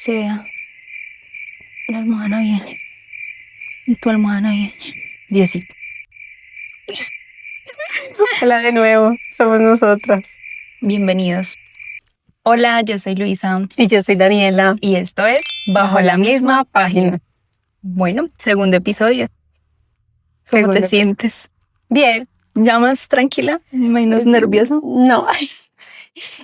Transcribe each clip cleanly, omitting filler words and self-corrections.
se vea. La almohada no viene. Y tu almohada no viene. Diosito. Hola de nuevo, somos nosotras. Bienvenidos. Hola, yo soy Luisa. Y yo soy Daniela. Y esto es Bajo la misma página. Bueno, segundo episodio. ¿Cómo Segundo te sientes? Bien. ¿Ya más tranquila? ¿Menos nerviosa? No,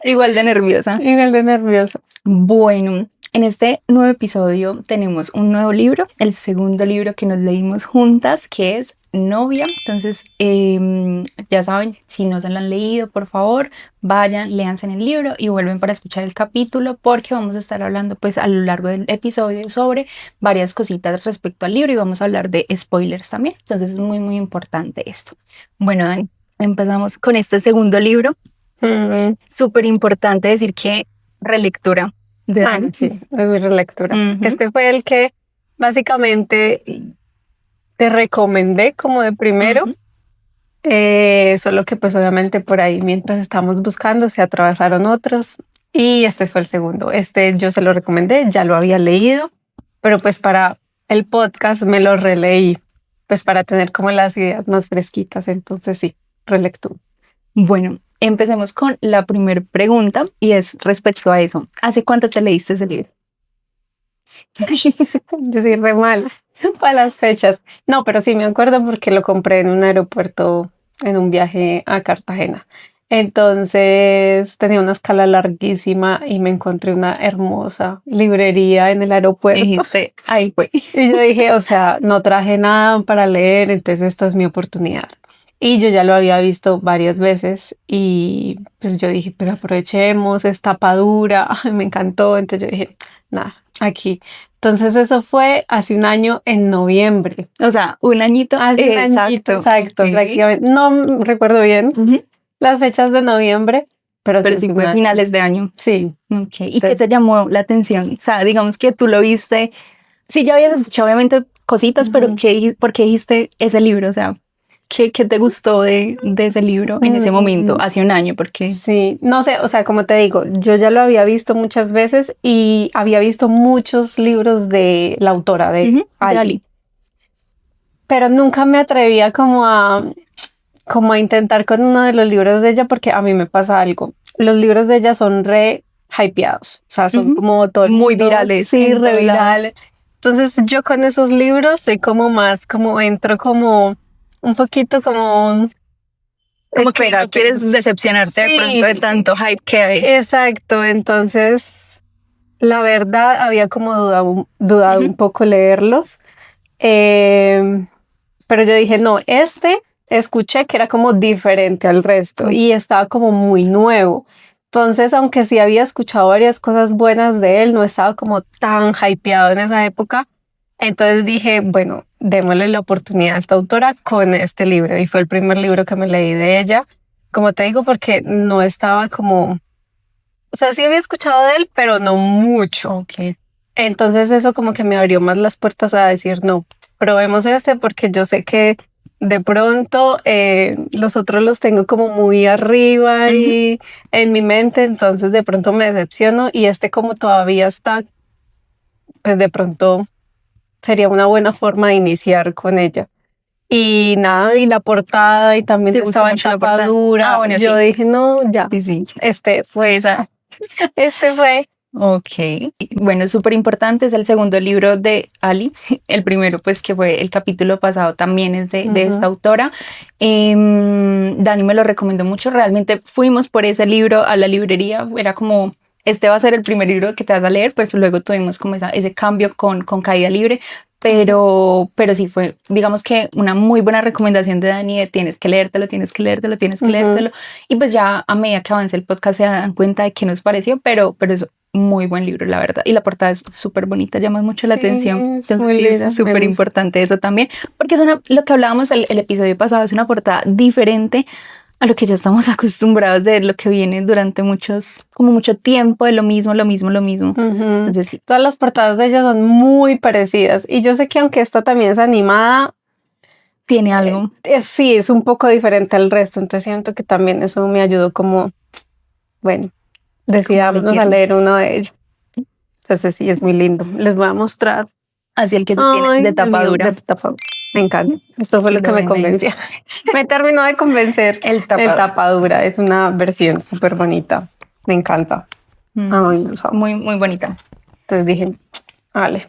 Igual de nerviosa. igual de nerviosa. Bueno, en este nuevo episodio tenemos un nuevo libro, el segundo libro que nos leímos juntas, que es Novia. Entonces, ya saben, si no se lo han leído, por favor, vayan, léanse en el libro y vuelven para escuchar el capítulo, porque vamos a estar hablando pues a lo largo del episodio sobre varias cositas respecto al libro y vamos a hablar de spoilers también. Entonces es muy, muy importante esto. Bueno, Dani, empezamos con este segundo libro. Súper importante decir que relectura de Dani. Sí, es mi relectura. Ujú. Este fue el que básicamente te recomendé como de primero. Ujú. Solo que pues obviamente por ahí mientras estábamos buscando se atravesaron otros y este fue el segundo. Este yo se lo recomendé, ya lo había leído, pero pues para el podcast me lo releí, pues para tener como las ideas más fresquitas. Entonces sí, relectura. Bueno, empecemos con la primera pregunta y es respecto a eso. ¿Hace cuánto te leíste ese libro? Yo soy re mala para las fechas. No, pero sí me acuerdo porque lo compré en un aeropuerto en un viaje a Cartagena. Entonces tenía una escala larguísima y me encontré una hermosa librería en el aeropuerto. Dijiste, ay, güey. Y yo dije, o sea, no traje nada para leer, entonces esta es mi oportunidad. Y yo ya lo había visto varias veces y pues yo dije, pues aprovechemos, es tapa dura, ay, me encantó. Entonces yo dije, nada, aquí. Entonces eso fue hace un año en noviembre. O sea, un añito. Hace un añito, exacto, Ok. prácticamente. No recuerdo bien Ujú. las fechas de noviembre, pero Pero sí sí es un fue año. finales de año. Sí. Ok. ¿Y qué Entonces- te llamó la atención? O sea, digamos que tú lo viste. Sí, ya habías escuchado obviamente cositas, pero Ujú. ¿por qué dijiste ese libro? O sea, ¿qué te gustó de ese libro en ese momento, hace un año? Porque Sí, no sé, o sea, como te digo, yo ya lo había visto muchas veces y había visto muchos libros de la autora de de Ali, Ali. pero nunca me atrevía como a intentar con uno de los libros de ella porque a mí me pasa algo. Los libros de ella son re hypeados, o sea, son Ujú. como todo el Muy mundo, virales sí, en re todo lado. virales. Entonces yo con esos libros soy como más, como entro como un poquito como Como que no espérate. quieres decepcionarte de Sí. pronto de tanto hype que hay. Exacto, entonces la verdad había como dudado Ujú. un poco leerlos, pero yo dije, no, escuché que era como diferente al resto y estaba como muy nuevo. Entonces, aunque sí había escuchado varias cosas buenas de él, no estaba como tan hypeado en esa época. Entonces dije, bueno, démosle la oportunidad a esta autora con este libro y fue el primer libro que me leí de ella. Como te digo, porque no estaba como, o sea, sí había escuchado de él, pero no mucho. Ok. Entonces eso como que me abrió más las puertas a decir, no, probemos este porque yo sé que de pronto los otros los tengo como muy arriba y en mi mente, entonces de pronto me decepciono y este como todavía está, pues de pronto sería una buena forma de iniciar con ella. Y nada, y la portada y también ¿Te gustó estaba en mucho la tapa portada? dura. Ah, bueno, Yo sí. dije, no, ya, Sí, sí. este Fue esa. fue. Ok. Bueno, es súper importante. Es el segundo libro de Ali. El primero, pues, que fue el capítulo pasado, también es de esta autora. Dani me lo recomendó mucho. Realmente fuimos por ese libro a la librería. Era como, este va a ser el primer libro que te vas a leer, pues luego tuvimos como ese cambio con Caída Libre. Pero sí fue, digamos que una muy buena recomendación de Dani de tienes que leértelo, tienes que leértelo, tienes que leértelo. Y pues ya a medida que avance el podcast se dan cuenta de qué nos pareció, pero es muy buen libro, la verdad. Y la portada es súper bonita, llama mucho la atención. Entonces Muy sí, linda, es me súper gusta. importante eso también, porque es lo que hablábamos el episodio pasado, es una portada diferente a lo que ya estamos acostumbrados de lo que viene durante mucho tiempo, de lo mismo, lo mismo, lo mismo. Entonces sí. Todas las portadas de ella son muy parecidas y yo sé que aunque esta también es animada, Tiene algo. sí, es un poco diferente al resto, entonces siento que también eso me ayudó como, bueno, decidámonos a quieren. leer uno de ellos. Entonces sí, es muy lindo. Les voy a mostrar. Así el que tú tienes de tapadura. Me encanta. Esto fue lo que me convenció. Me terminó de convencer. El tapadura es una versión súper bonita. Me encanta. Ay, muy, muy bonita. Entonces dije, vale,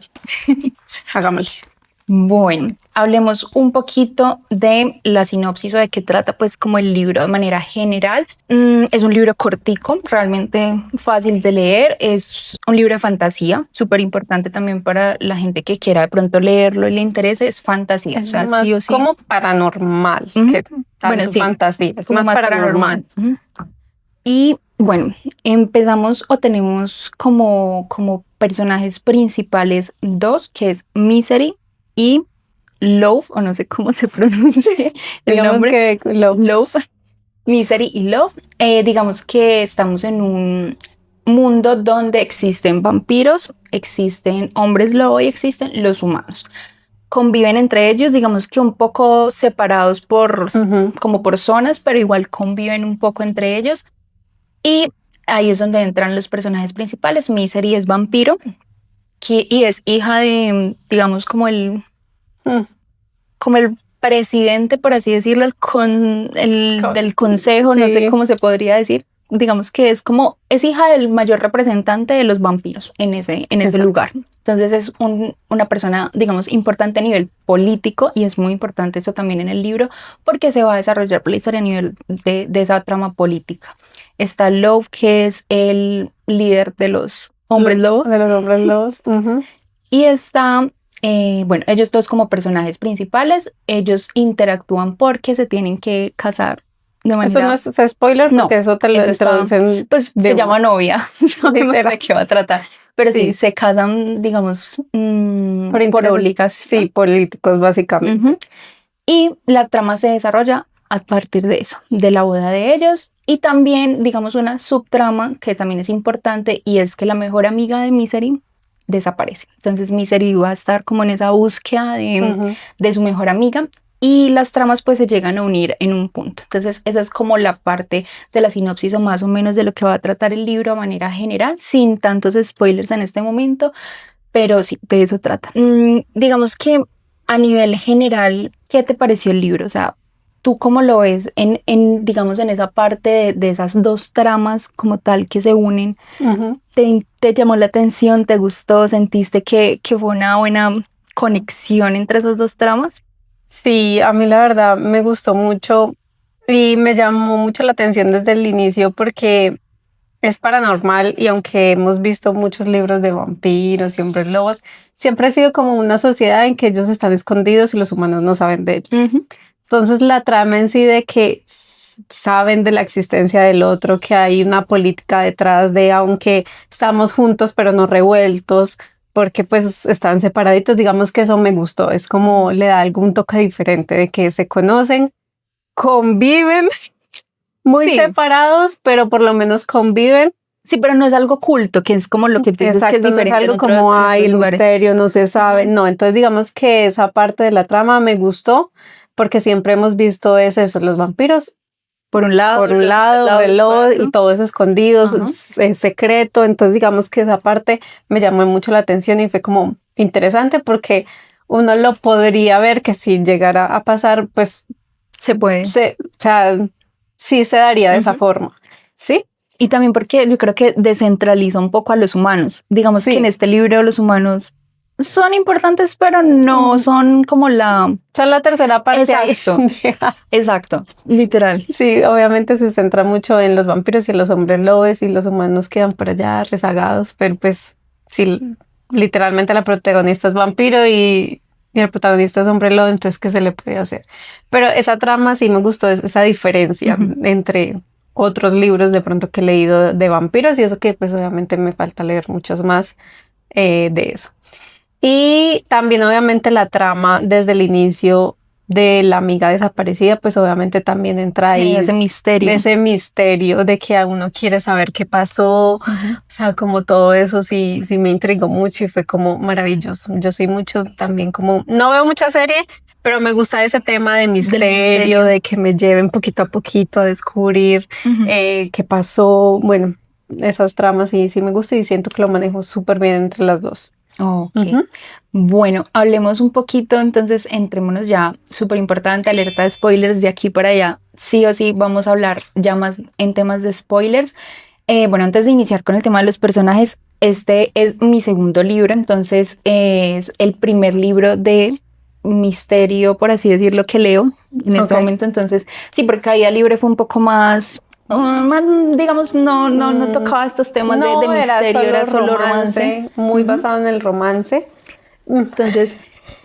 hagámoslo. Bueno, hablemos un poquito de la sinopsis o de qué trata pues como el libro de manera general. Es un libro cortico, realmente fácil de leer. Es un libro de fantasía, súper importante también para la gente que quiera de pronto leerlo y le interese. Es fantasía. Es o sea, más sí o sí. Como paranormal. Que bueno, sí, fantasía. Es más paranormal. Y bueno, empezamos o tenemos como personajes principales dos, que es Misery y Love, o no sé cómo se pronuncia el nombre. Que Love. Misery y Love. Digamos que estamos en un mundo donde existen vampiros, existen hombres lobo y existen los humanos. Conviven entre ellos, digamos que un poco separados como por zonas, pero igual conviven un poco entre ellos. Y ahí es donde entran los personajes principales. Misery es vampiro y es hija de, digamos, como el presidente, por así decirlo, del consejo, sí. No sé cómo se podría decir. Digamos que es hija del mayor representante de los vampiros en ese lugar. Entonces es una persona, digamos, importante a nivel político, y es muy importante eso también en el libro porque se va a desarrollar la historia a nivel de esa trama política. Está Love, que es el líder de los hombres lobos. Y está, bueno, ellos dos como personajes principales, ellos interactúan porque se tienen que casar. Eso no es spoiler, porque eso te lo introducen. Pues se llama novia, no sé de qué va a tratar. Pero sí, se casan, digamos, por obligación. Sí, políticos básicamente. Y la trama se desarrolla a partir de eso, de la boda de ellos. Y también, digamos, una subtrama que también es importante, y es que la mejor amiga de Misery desaparece. Entonces Misery va a estar como en esa búsqueda de su mejor amiga. Y las tramas pues se llegan a unir en un punto. Entonces esa es como la parte de la sinopsis o más o menos de lo que va a tratar el libro a manera general, sin tantos spoilers en este momento, pero sí, de eso trata. Digamos que a nivel general, ¿qué te pareció el libro? O sea, ¿tú cómo lo ves digamos, en esa parte de esas dos tramas como tal que se unen? ¿Te llamó la atención? ¿Te gustó? ¿Sentiste que fue una buena conexión entre esas dos tramas? Sí, a mí la verdad me gustó mucho y me llamó mucho la atención desde el inicio porque es paranormal, y aunque hemos visto muchos libros de vampiros y hombres lobos, siempre ha sido como una sociedad en que ellos están escondidos y los humanos no saben de ellos. Entonces la trama en sí de que saben de la existencia del otro, que hay una política detrás de, aunque estamos juntos pero no revueltos, porque pues están separaditos, digamos que eso me gustó. Es como le da algún toque diferente de que se conocen, conviven, muy separados, pero por lo menos conviven. Sí, pero no es algo oculto, que es como lo que piensas que es diferente. No es algo como hay el misterio, no se sabe. No, entonces digamos que esa parte de la trama me gustó, porque siempre hemos visto eso, los vampiros. Por un lado, el lobo, y todo es escondido, es secreto. Entonces digamos que esa parte me llamó mucho la atención y fue como interesante, porque uno lo podría ver que si llegara a pasar, pues se puede. O sea, sí se daría de esa forma, ¿sí? Y también porque yo creo que descentraliza un poco a los humanos. Digamos que en este libro los humanos son importantes, pero no son como son la tercera parte. Exacto, literal. Sí, obviamente se centra mucho en los vampiros y en los hombres lobos, y los humanos quedan por allá rezagados, pero pues sí, literalmente la protagonista es vampiro y el protagonista es hombre lobo, entonces ¿qué se le puede hacer? Pero esa trama sí me gustó, esa diferencia entre otros libros de pronto que he leído de vampiros, y eso que pues obviamente me falta leer muchos más de eso. Y también obviamente la trama desde el inicio de la amiga desaparecida, pues obviamente también entra ahí ese misterio de que a uno quiere saber qué pasó. O sea, como todo eso sí me intrigó mucho y fue como maravilloso. Yo soy mucho también como, no veo mucha serie, pero me gusta ese tema de misterio, de que me lleven poquito a poquito a descubrir qué pasó. Bueno, esas tramas y sí me gusta y siento que lo manejo súper bien entre las dos. Ok. Bueno, hablemos un poquito, entonces entrémonos ya, súper importante, alerta de spoilers de aquí para allá. Sí o sí vamos a hablar ya más en temas de spoilers. Bueno, antes de iniciar con el tema de los personajes, este es mi segundo libro, entonces es el primer libro de misterio, por así decirlo, que leo en este momento. Entonces, sí, porque Caída Libre fue un poco más, digamos, no tocaba estos temas de misterio, era solo romance. Muy basado en el romance. Entonces,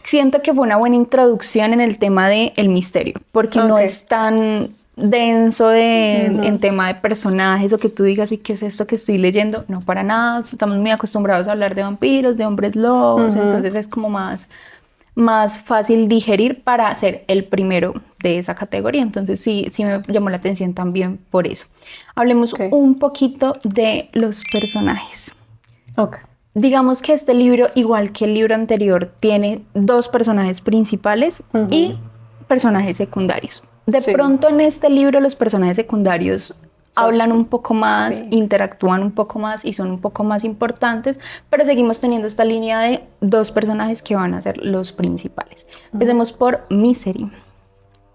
siento que fue una buena introducción en el tema del misterio, porque no es tan denso en tema de personajes o que tú digas, ¿y qué es esto que estoy leyendo? No, para nada, estamos muy acostumbrados a hablar de vampiros, de hombres lobos, entonces es como más fácil digerir para ser el primero de esa categoría. Entonces sí me llamó la atención también por eso. Hablemos un poquito de los personajes. Digamos que este libro, igual que el libro anterior, tiene dos personajes principales y personajes secundarios. De pronto en este libro los personajes secundarios hablan un poco más, interactúan un poco más y son un poco más importantes, pero seguimos teniendo esta línea de dos personajes que van a ser los principales. Empecemos por Misery.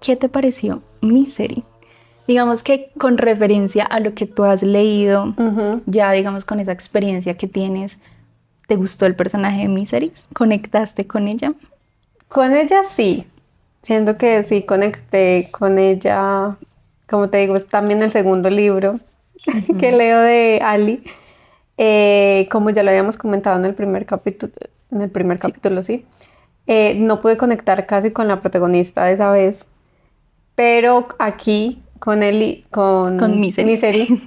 ¿Qué te pareció Misery? Digamos que con referencia a lo que tú has leído, ya digamos con esa experiencia que tienes, ¿te gustó el personaje de Misery? ¿Conectaste con ella? Con ella sí. Siento que sí conecté con ella. Como te digo, es también el segundo libro que leo de Ali. Como ya lo habíamos comentado en el primer capítulo, sí. No pude conectar casi con la protagonista de esa vez, pero aquí con Misery.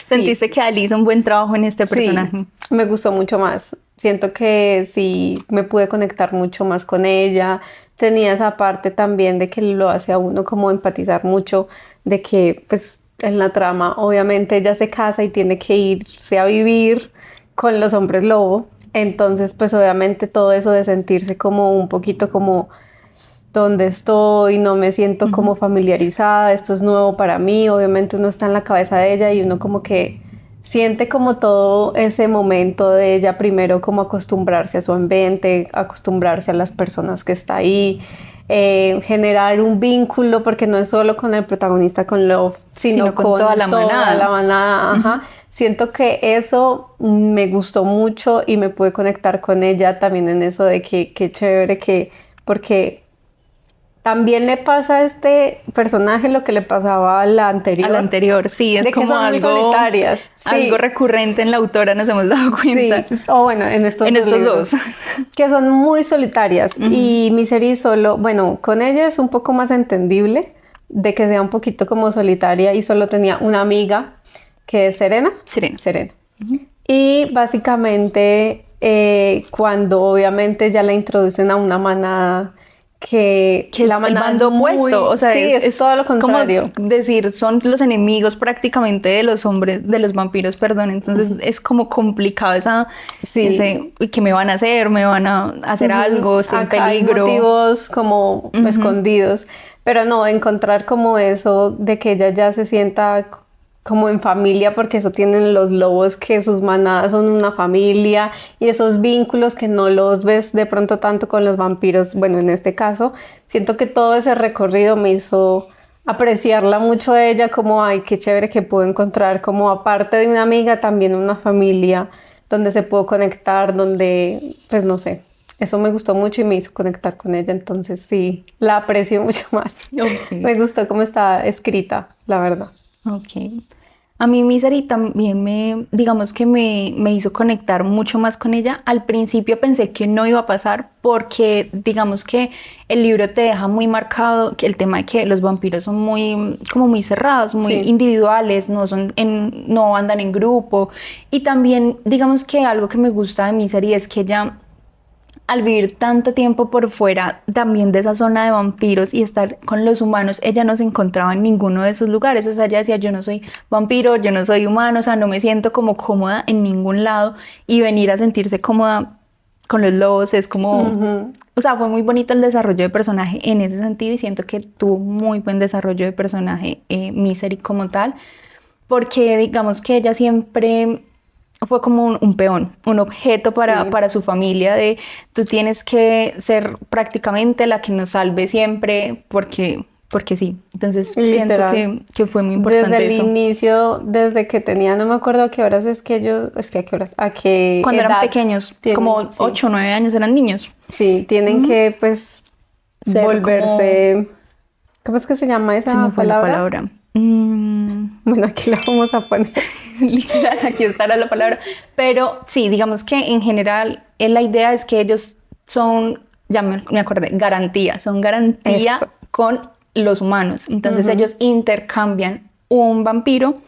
¿Sentiste que Ali hizo un buen trabajo en este personaje? Sí, me gustó mucho más. Siento que sí me pude conectar mucho más con ella. Tenía esa parte también de que lo hace a uno como empatizar mucho, de que pues en la trama obviamente ella se casa y tiene que irse a vivir con los hombres lobo. Entonces pues obviamente todo eso de sentirse como un poquito como donde estoy, no me siento como familiarizada, esto es nuevo para mí, obviamente uno está en la cabeza de ella y uno como que siente como todo ese momento de ella primero como acostumbrarse a su ambiente, acostumbrarse a las personas que está ahí, generar un vínculo porque no es solo con el protagonista, con Love, sino con toda la manada. Siento que eso me gustó mucho y me pude conectar con ella también en eso de que qué chévere que, porque también le pasa a este personaje lo que le pasaba a la anterior. A la anterior, sí, es de como que son muy solitarias. Algo recurrente en la autora, nos hemos dado cuenta. Sí. O bueno, en estos dos. Que son muy solitarias. Y Misery solo, bueno, con ella es un poco más entendible de que sea un poquito como solitaria y solo tenía una amiga que es Serena. Y básicamente cuando obviamente ya la introducen a una manada que la manada es bando opuesto, o sea, sí, es todo lo contrario. Como decir, son los enemigos prácticamente de los hombres, de los vampiros, perdón, entonces es como complicado ese, ¿qué me van a hacer? ¿Me van a hacer algo? ¿Estoy en peligro? Hay motivos como escondidos, pero no, encontrar como eso de que ella ya se sienta como en familia, porque eso tienen los lobos, que sus manadas son una familia y esos vínculos que no los ves de pronto tanto con los vampiros. Bueno, en este caso, siento que todo ese recorrido me hizo apreciarla mucho a ella, como, ay, qué chévere que puedo encontrar como aparte de una amiga, también una familia donde se pudo conectar, donde, pues no sé, eso me gustó mucho y me hizo conectar con ella, entonces sí, la aprecio mucho más. Me gustó cómo está escrita, la verdad. A mí Misery también digamos que me hizo conectar mucho más con ella. Al principio pensé que no iba a pasar porque digamos que el libro te deja muy marcado que el tema de que los vampiros son muy cerrados, muy individuales, no andan en grupo. Y también digamos que algo que me gusta de Misery es que ella, al vivir tanto tiempo por fuera también de esa zona de vampiros y estar con los humanos, ella no se encontraba en ninguno de esos lugares. O sea, ella decía, yo no soy vampiro, yo no soy humano, o sea, no me siento como cómoda en ningún lado, y venir a sentirse cómoda con los lobos es como... O sea, fue muy bonito el desarrollo de personaje en ese sentido y siento que tuvo muy buen desarrollo de personaje Misery como tal. porque digamos que ella siempre fue como un peón, un objeto para su familia de tú tienes que ser prácticamente la que nos salve siempre porque sí. Entonces Literal. siento que fue muy importante Desde el eso. inicio, desde que tenía, no me acuerdo a qué horas es que ellos, es que a qué horas, a qué Cuando eran edad pequeños, tienen, como sí, 8 o 9 años eran niños. sí, tienen que pues Ser volverse, ¿cómo es que se llama se me esa fue la palabra? palabra. Bueno, aquí la vamos a poner. Literal, aquí estará la palabra. Pero sí, digamos que en general la idea es que ellos son, ya me acordé, garantía, son garantía Eso. con los humanos. Entonces ellos intercambian un vampiro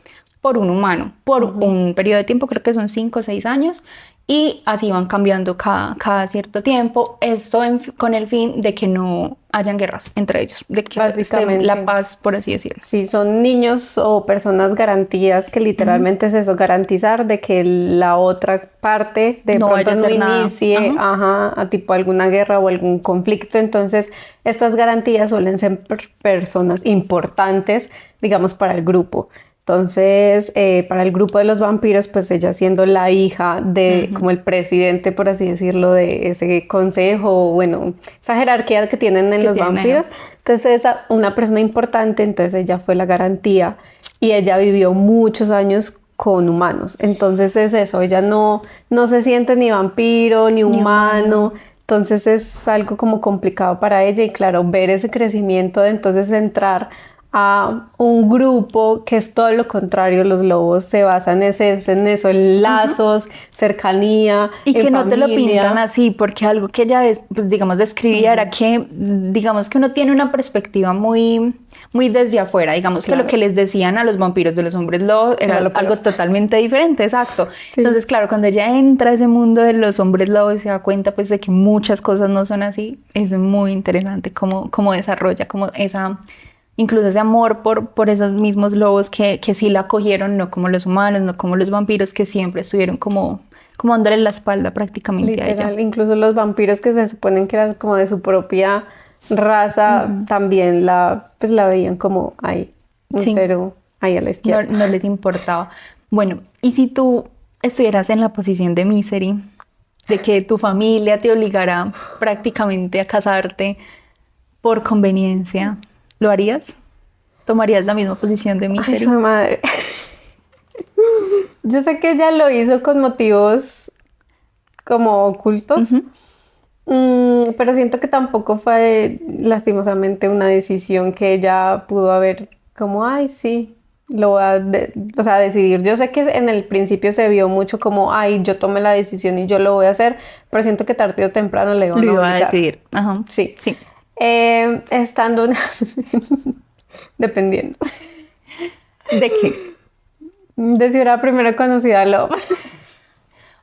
por un humano, por un periodo de tiempo, creo que son 5 o 6 años, y así van cambiando cada cierto tiempo. Esto con el fin de que no hayan guerras entre ellos, de que esté Básicamente. la paz, por así decirlo. Sí, son niños o personas garantías que literalmente es eso, garantizar de que la otra parte de No vaya pronto a no hacer nada. inicie, a tipo alguna guerra o algún conflicto. Entonces, estas garantías suelen ser personas importantes, digamos, para el grupo. Entonces, para el grupo de los vampiros, pues ella siendo la hija de, como el presidente, por así decirlo, de ese consejo, bueno, esa jerarquía que tienen en Que los tienen, vampiros. Entonces, una persona importante, entonces ella fue la garantía y ella vivió muchos años con humanos. Entonces es eso, ella no se siente ni vampiro, ni humano. Entonces es algo como complicado para ella y claro, ver ese crecimiento de entonces entrar a un grupo que es todo lo contrario, los lobos se basan en eso, en lazos, cercanía, Y en que no te lo familia. pintan así, porque algo que ella, pues, digamos, describía era que, digamos, que uno tiene una perspectiva muy desde afuera, digamos que lo que les decían a los vampiros de los hombres lobos era algo totalmente diferente, exacto. Sí. Entonces, claro, cuando ella entra a ese mundo de los hombres lobos y se da cuenta, pues, de que muchas cosas no son así, es muy interesante cómo desarrolla, como incluso ese amor por esos mismos lobos que sí la acogieron, no como los humanos, no como los vampiros, que siempre estuvieron como dándole la espalda prácticamente a Literal, ella. incluso los vampiros que se suponen que eran como de su propia raza, también pues la veían como ahí, un Sí. cero ahí a la izquierda. No les importaba. Bueno, y si tú estuvieras en la posición de Misery, de que tu familia te obligara prácticamente a casarte por conveniencia, ¿lo harías? ¿Tomarías la misma posición de Ay, Misery? hijo de madre. Yo sé que ella lo hizo con motivos como ocultos, pero siento que tampoco fue lastimosamente una decisión que ella pudo haber como, ay, sí, lo voy a o sea, decidir. Yo sé que en el principio se vio mucho como, ay, yo tomé la decisión y yo lo voy a hacer, pero siento que tarde o temprano le iban Lo a iba a obligar. decidir. Ajá. Sí. Sí. Estando dependiendo ¿De qué? de si era primero conocida Love.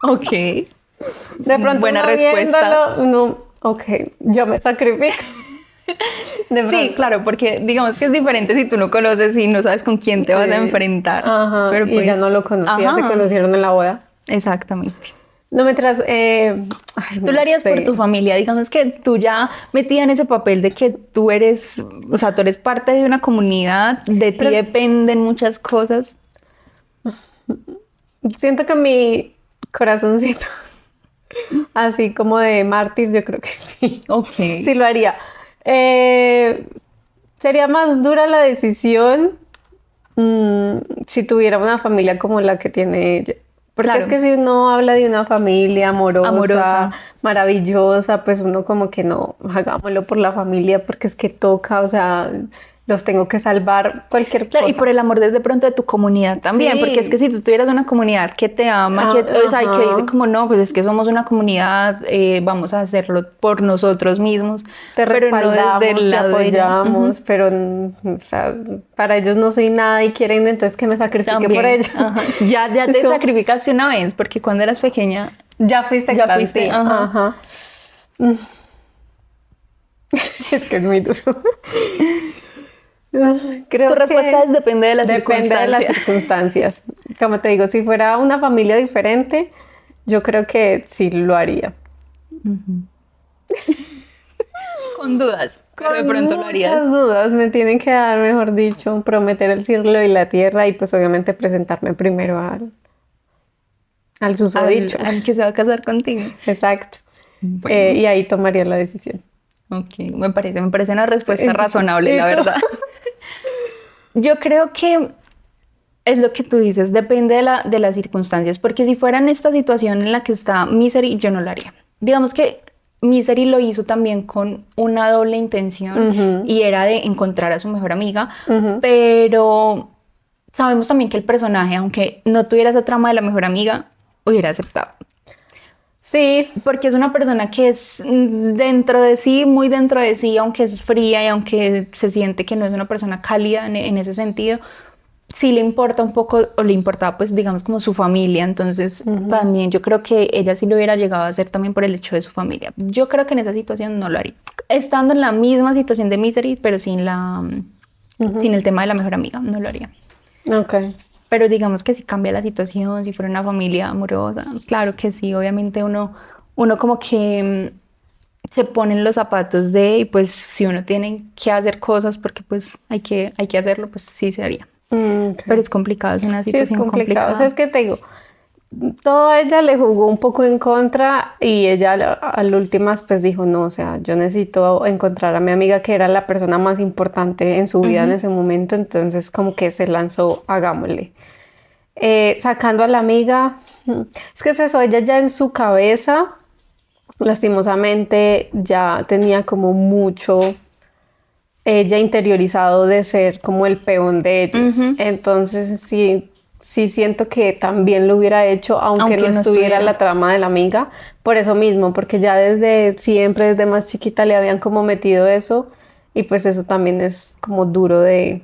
Ok. De pronto Buena uno respuesta. viéndolo, uno, ok, yo me sacrifico. De Sí, pronto. claro, porque digamos que es diferente si tú no conoces y no sabes con quién te vas a Sí. enfrentar. Ajá, Pero y pues, ella no lo conocía, se ajá, conocieron en la boda. exactamente. No me tras, Tú lo harías por tu familia, digamos que tú ya metida en ese papel de que tú eres, o sea, tú eres parte de una comunidad, de ti dependen muchas cosas. Siento que mi corazoncito, así como de mártir, yo creo que sí. Ok. Sí lo haría. Sería más dura la decisión si tuviera una familia como la que tiene ella. Porque Claro. es que si uno habla de una familia Amorosa. maravillosa, pues uno como que no, hagámoslo por la familia porque es que toca, o sea, los tengo que salvar, cualquier Claro, y cosa. por el amor desde pronto de tu comunidad también, Sí. porque es que si tú tuvieras una comunidad que te ama, o sea, y que dice como no, pues es que somos una comunidad, vamos a hacerlo por nosotros mismos, Te pero no respaldamos, desde el te lado de ella. apoyamos, pero o sea, para ellos no soy nada y quieren entonces que me sacrifique También. por ellos. Ajá. Ya Es te como, sacrificaste una vez, porque cuando eras pequeña ya fuiste ya garantía. fuiste, ajá. Ajá. Es que es muy duro. Creo Tu respuesta que es depende de las depende de las circunstancias. circunstancias. Como te digo, si fuera una familia diferente, yo creo que sí lo haría. Con dudas, pero de pronto lo harías. Muchas dudas me tienen que dar, mejor dicho, prometer el cielo y la tierra y pues obviamente presentarme primero al susodicho. Al que se va a casar contigo. Exacto. Bueno. Y ahí tomaría la decisión. Ok, me parece una respuesta razonable, ¿Y la tú? verdad. Yo creo que es lo que tú dices, depende de las circunstancias, porque si fuera en esta situación en la que está Misery, yo no lo haría. Digamos que Misery lo hizo también con una doble intención Ujú, y era de encontrar a su mejor amiga, ujú. pero sabemos también que el personaje, aunque no tuviera esa trama de la mejor amiga, hubiera aceptado. Sí, Porque es una persona que es dentro de sí, muy dentro de sí, aunque es fría y aunque se siente que no es una persona cálida en ese sentido, sí le importa un poco, o le importaba pues digamos como su familia, entonces también yo creo que ella sí lo hubiera llegado a hacer también por el hecho de su familia. Yo creo que en esa situación no lo haría. Estando en la misma situación de Misery, pero sin el tema de la mejor amiga, no lo haría. ok. Pero digamos que si cambia la situación, si fuera una familia amorosa, claro que sí, obviamente uno como que se pone en los zapatos de, y pues si uno tiene que hacer cosas porque pues hay que hacerlo, pues sí se haría. Ok. Pero es complicado, es una Sí, es situación complicado. O sea, complicada. es que te digo, todo a ella le jugó un poco en contra y ella al últimas pues dijo, no, o sea, yo necesito encontrar a mi amiga que era la persona más importante en su vida en ese momento, entonces como que se lanzó, hagámosle. Sacando a la amiga, es que es eso, ella ya en su cabeza, lastimosamente, ya tenía como mucho ella interiorizado de ser como el peón de ellos. Ujú. Entonces sí, sí siento que también lo hubiera hecho, aunque no Aunque no estuviera estuviera. la trama de la amiga, por eso mismo, porque ya desde siempre, desde más chiquita le habían como metido eso y pues eso también es como duro de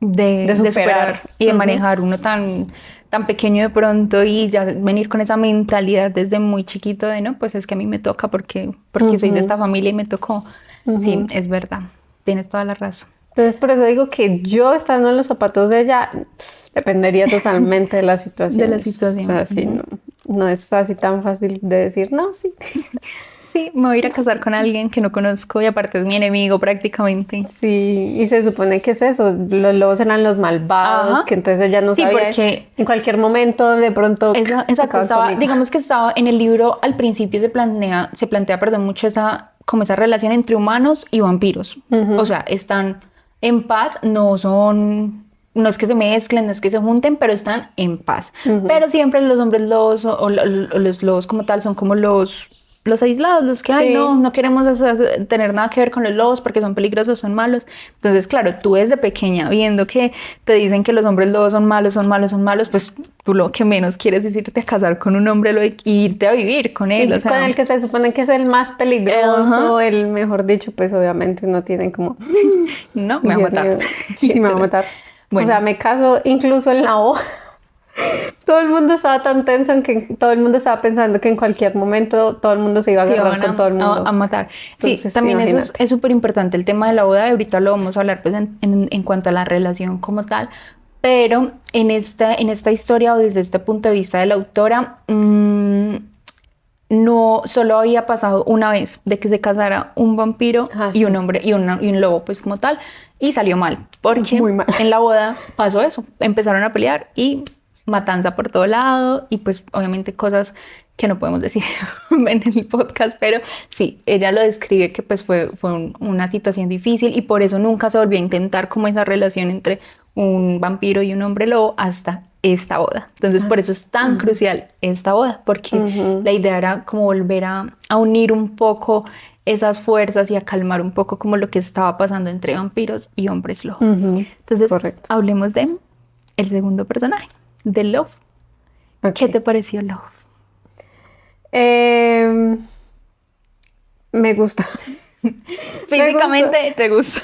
De superar. superar y de Ujú, manejar uno tan pequeño de pronto y ya venir con esa mentalidad desde muy chiquito de no, pues es que a mí me toca porque soy de ujú, esta familia y me tocó. Sí, ujú. es verdad, tienes toda la razón. Entonces, por eso digo que yo estando en los zapatos de ella, dependería totalmente de las De la situaciones. O situación. sea, sí, Ujú. no, no es así tan fácil de decir, no, sí. Sí, me voy a ir a casar con alguien que no conozco y aparte es mi enemigo prácticamente. Sí, y se supone que es eso, los lobos eran los malvados, Ajá. que entonces ella no Sí, sabía, porque en cualquier momento de pronto exacto, acaban estaba, conmigo. digamos que estaba en el libro al principio se plantea, perdón, mucho como esa relación entre humanos y vampiros. O Ujú, sea, están en paz, no es que se mezclen, no es que se junten, pero están en paz. ujú. Pero siempre los hombres lobos o los lobos como tal son como los aislados, los que, ay, no, Sí, no queremos tener nada que ver con los lobos porque son peligrosos, son malos. Entonces, claro, tú desde pequeña viendo que te dicen que los hombres lobos son malos, son malos, son malos, pues tú lo que menos quieres es irte a casar con un hombre lobo y irte a vivir con él, o y con sea, el que se supone que es el más ajá, peligroso, el mejor dicho, pues obviamente uno tiene como, no, me va a Dios matar. mío, sí, me va a Literal. matar. O sea, Bueno, me caso incluso en la hoja. Todo el mundo estaba tan tenso en que todo el mundo estaba pensando que en cualquier momento todo el mundo se iba a sí, agarrar van con todo el a mundo. matar. Sí, Entonces, también eso imagínate. es súper importante el tema de la boda. Ahorita lo vamos a hablar pues en cuanto a la relación como tal. Pero en esta historia o desde este punto de vista de la autora, no solo había pasado una vez de que se casara un vampiro Ah, y un sí. hombre y un lobo pues como tal y salió mal porque Muy mal. en la boda pasó eso, empezaron a pelear y matanza por todo lado y pues obviamente cosas que no podemos decir en el podcast, pero sí, ella lo describe que pues una situación difícil y por eso nunca se volvió a intentar como esa relación entre un vampiro y un hombre lobo hasta esta boda. Entonces, Ah, por sí. eso es tan Ujú, crucial esta boda, porque ujú, la idea era como volver a unir un poco esas fuerzas y a calmar un poco como lo que estaba pasando entre vampiros y hombres lobo. ujú. Entonces, Correcto. hablemos de el segundo personaje, de Love. ¿Qué Ok. te pareció Love? Em, me gusta. Me gusta. Físicamente te gusta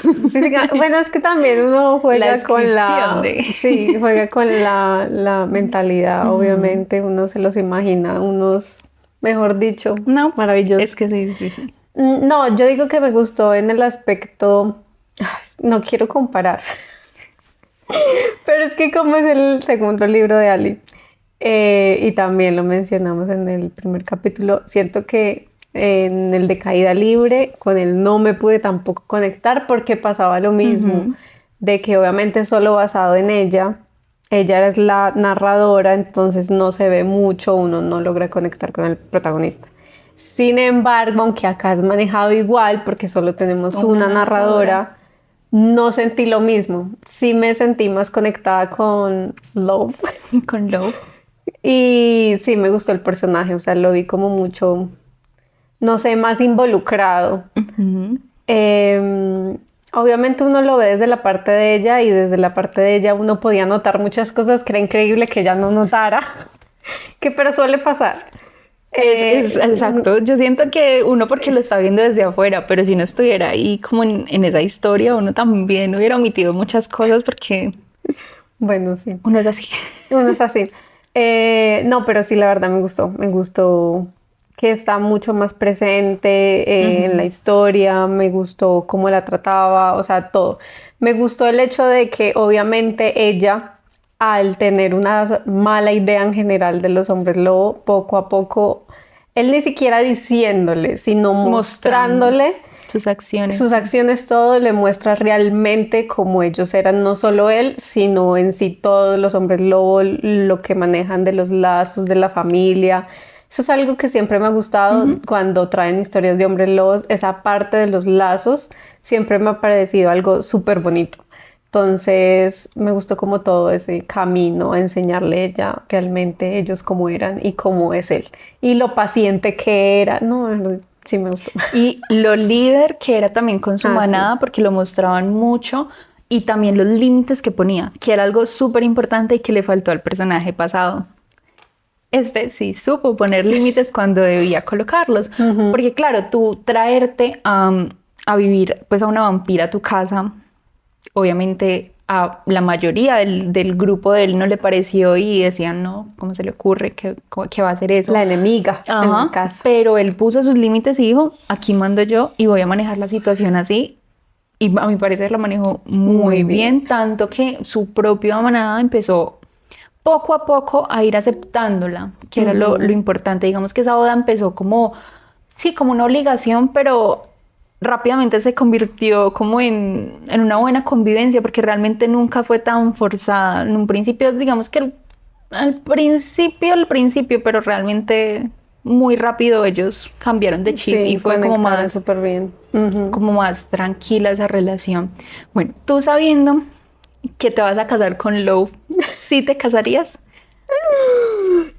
Bueno, es que también uno la juega con descripción de... sí, juega con la mentalidad, Ujú. obviamente, uno se los imagina, unos, mejor dicho, No, maravillosos. es que sí, sí, sí. No, yo digo que me gustó en el aspecto, ay, no quiero comparar, pero es que como es el segundo libro de Ali, y también lo mencionamos en el primer capítulo, siento que En el de Caída Libre, con él no me pude tampoco conectar porque pasaba lo mismo, de que obviamente es solo basado en ella. Ella es la narradora, entonces no se ve mucho, uno no logra conectar con el protagonista. Sin embargo, aunque acá es manejado igual, porque solo tenemos una narradora, no sentí lo mismo. Sí me sentí más conectada con Love. Con Love. Y sí me gustó el personaje, o sea, lo vi como mucho, no sé, más involucrado. Obviamente uno lo ve desde la parte de ella y desde la parte de ella uno podía notar muchas cosas que era increíble que ella no notara, pero suele pasar. Exacto, yo siento que uno porque lo está viendo desde afuera, pero si no estuviera ahí como en esa historia, uno también hubiera omitido muchas cosas porque bueno, sí. Uno es así. Uno es así. No, pero sí, la verdad me gustó que está mucho más presente en la historia, me gustó cómo la trataba, o sea, todo. Me gustó el hecho de que obviamente ella, al tener una mala idea en general de los hombres lobo, poco a poco, él ni siquiera diciéndole, sino mostrándole sus acciones. Sus acciones, todo le muestra realmente cómo ellos eran, no solo él, sino en sí todos los hombres lobo, lo que manejan de los lazos, de la familia. Eso es algo que siempre me ha gustado cuando traen historias de hombres lobos, esa parte de los lazos siempre me ha parecido algo súper bonito. Entonces me gustó como todo ese camino a enseñarle ella realmente ellos cómo eran y cómo es él. Y lo paciente que era, no, sí me gustó. Y lo líder que era también con su manada, porque lo mostraban mucho, y también los límites que ponía, que era algo súper importante y que le faltó al personaje pasado. Este sí supo poner límites cuando debía colocarlos, porque claro, tú traerte a vivir pues a una vampira a tu casa, obviamente a la mayoría del grupo de él no le pareció y decían, no, ¿cómo se le ocurre que va a hacer eso? La enemiga en la casa. Pero él puso sus límites y dijo, aquí mando yo y voy a manejar la situación así. Y a mi parecer la manejó muy bien, tanto que su propia manada empezó poco a poco a ir aceptándola, que era lo importante. Digamos que esa boda empezó como, sí, como una obligación, pero rápidamente se convirtió como en una buena convivencia, porque realmente nunca fue tan forzada. En un principio, digamos que al principio, pero realmente muy rápido ellos cambiaron de chip y fue como más súper bien. Como más tranquila esa relación. Bueno, tú sabiendo que te vas a casar con Love, ¿sí te casarías?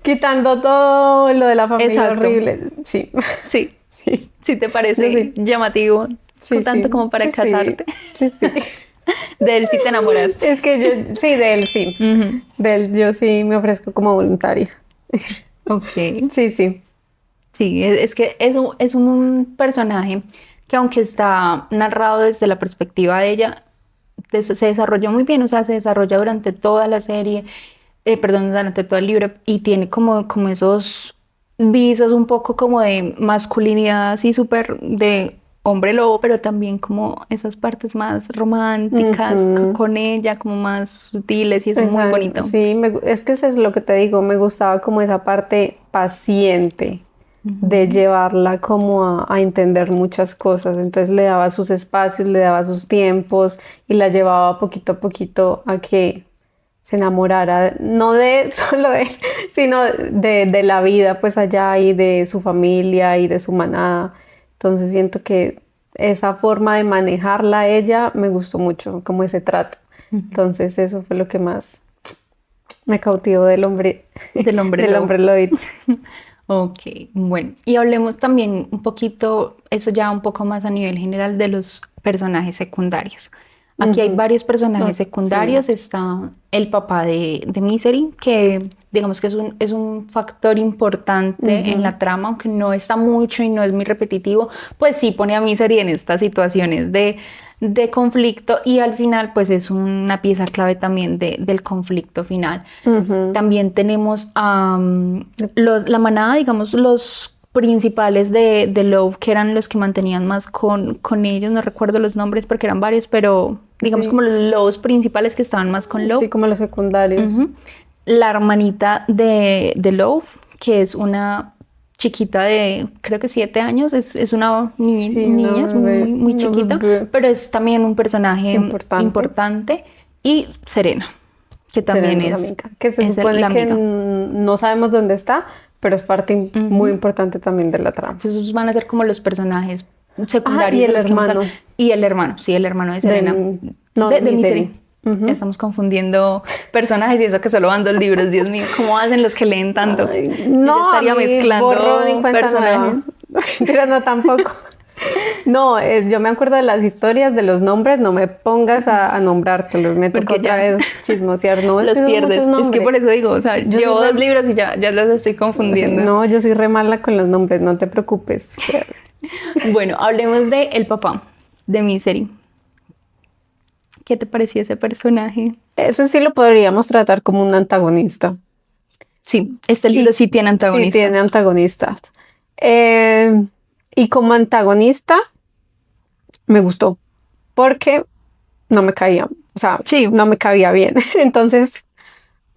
Quitando todo lo de la familia horrible. Sí. Sí te parece llamativo, tanto como para casarte. Sí. De él sí te enamoraste. Es que yo, sí, de él sí. De él yo sí me ofrezco como voluntaria. Ok. Sí. Sí, es que es un personaje que aunque está narrado desde la perspectiva de ella, se desarrolló muy bien, o sea, se desarrolla durante toda la serie, durante todo el libro y tiene como esos visos un poco como de masculinidad así súper de hombre lobo, pero también como esas partes más románticas con ella, como más sutiles y eso es muy bonito. Sí, es que eso es lo que te digo, me gustaba como esa parte paciente de llevarla como a entender muchas cosas, entonces le daba sus espacios, le daba sus tiempos y la llevaba poquito a poquito a que se enamorara, no de solo de él, sino de la vida pues allá y de su familia y de su manada. Entonces siento que esa forma de manejarla a ella me gustó mucho, como ese trato. Entonces eso fue lo que más me cautivó del hombre lobo. Ok, bueno, y hablemos también un poquito, eso ya un poco más a nivel general de los personajes secundarios. Aquí hay varios personajes secundarios, está el papá de Misery, que digamos que es un factor importante en la trama, aunque no está mucho y no es muy repetitivo, pues sí pone a Misery en estas situaciones de conflicto y al final pues es una pieza clave también del conflicto final. También tenemos la manada, digamos los principales de Love, que eran los que mantenían más con ellos, no recuerdo los nombres porque eran varios, pero digamos como los principales que estaban más con Love. Sí, como los secundarios. La hermanita de Love, que es una chiquita de, creo que 7 años, es una Sí, niña, es muy una chiquita, bebé pero es también un personaje importante. importante. Y Serena, que también Serena, la es, amiga, que se es supone la que amiga. no sabemos dónde está, pero es parte muy Ujú. importante también de la trama. Entonces van a ser como los personajes Ah, y secundarios de el los que vamos a hablar. hermano Y el hermano, sí, el hermano de Serena, no, de Misery. Misery. Ya estamos confundiendo personajes y eso que solo van 2 libros. Dios mío, ¿cómo hacen los que leen tanto? Ay, Yo ya no, estaría a mí borrón y mezclando cuenta personajes. nueva. Mentira, no, tampoco. No, yo me acuerdo de las historias, de los nombres, no me pongas a nombrártelos, me toca Porque otra ya vez chismosear, no, es los que son pierdes. muchos Es que nombres. por eso digo, o sea, Yo llevo soy 2 re- libros y ya los estoy confundiendo. No, yo soy re mala con los nombres, no te preocupes. Bueno, hablemos de el papá de Misery. ¿Qué te pareció ese personaje? Ese sí lo podríamos tratar como un antagonista. Sí, este libro sí tiene antagonistas. Sí, tiene antagonistas. Y como antagonista, me gustó, porque no me caía, o sea, Sí. no me cabía bien. Entonces,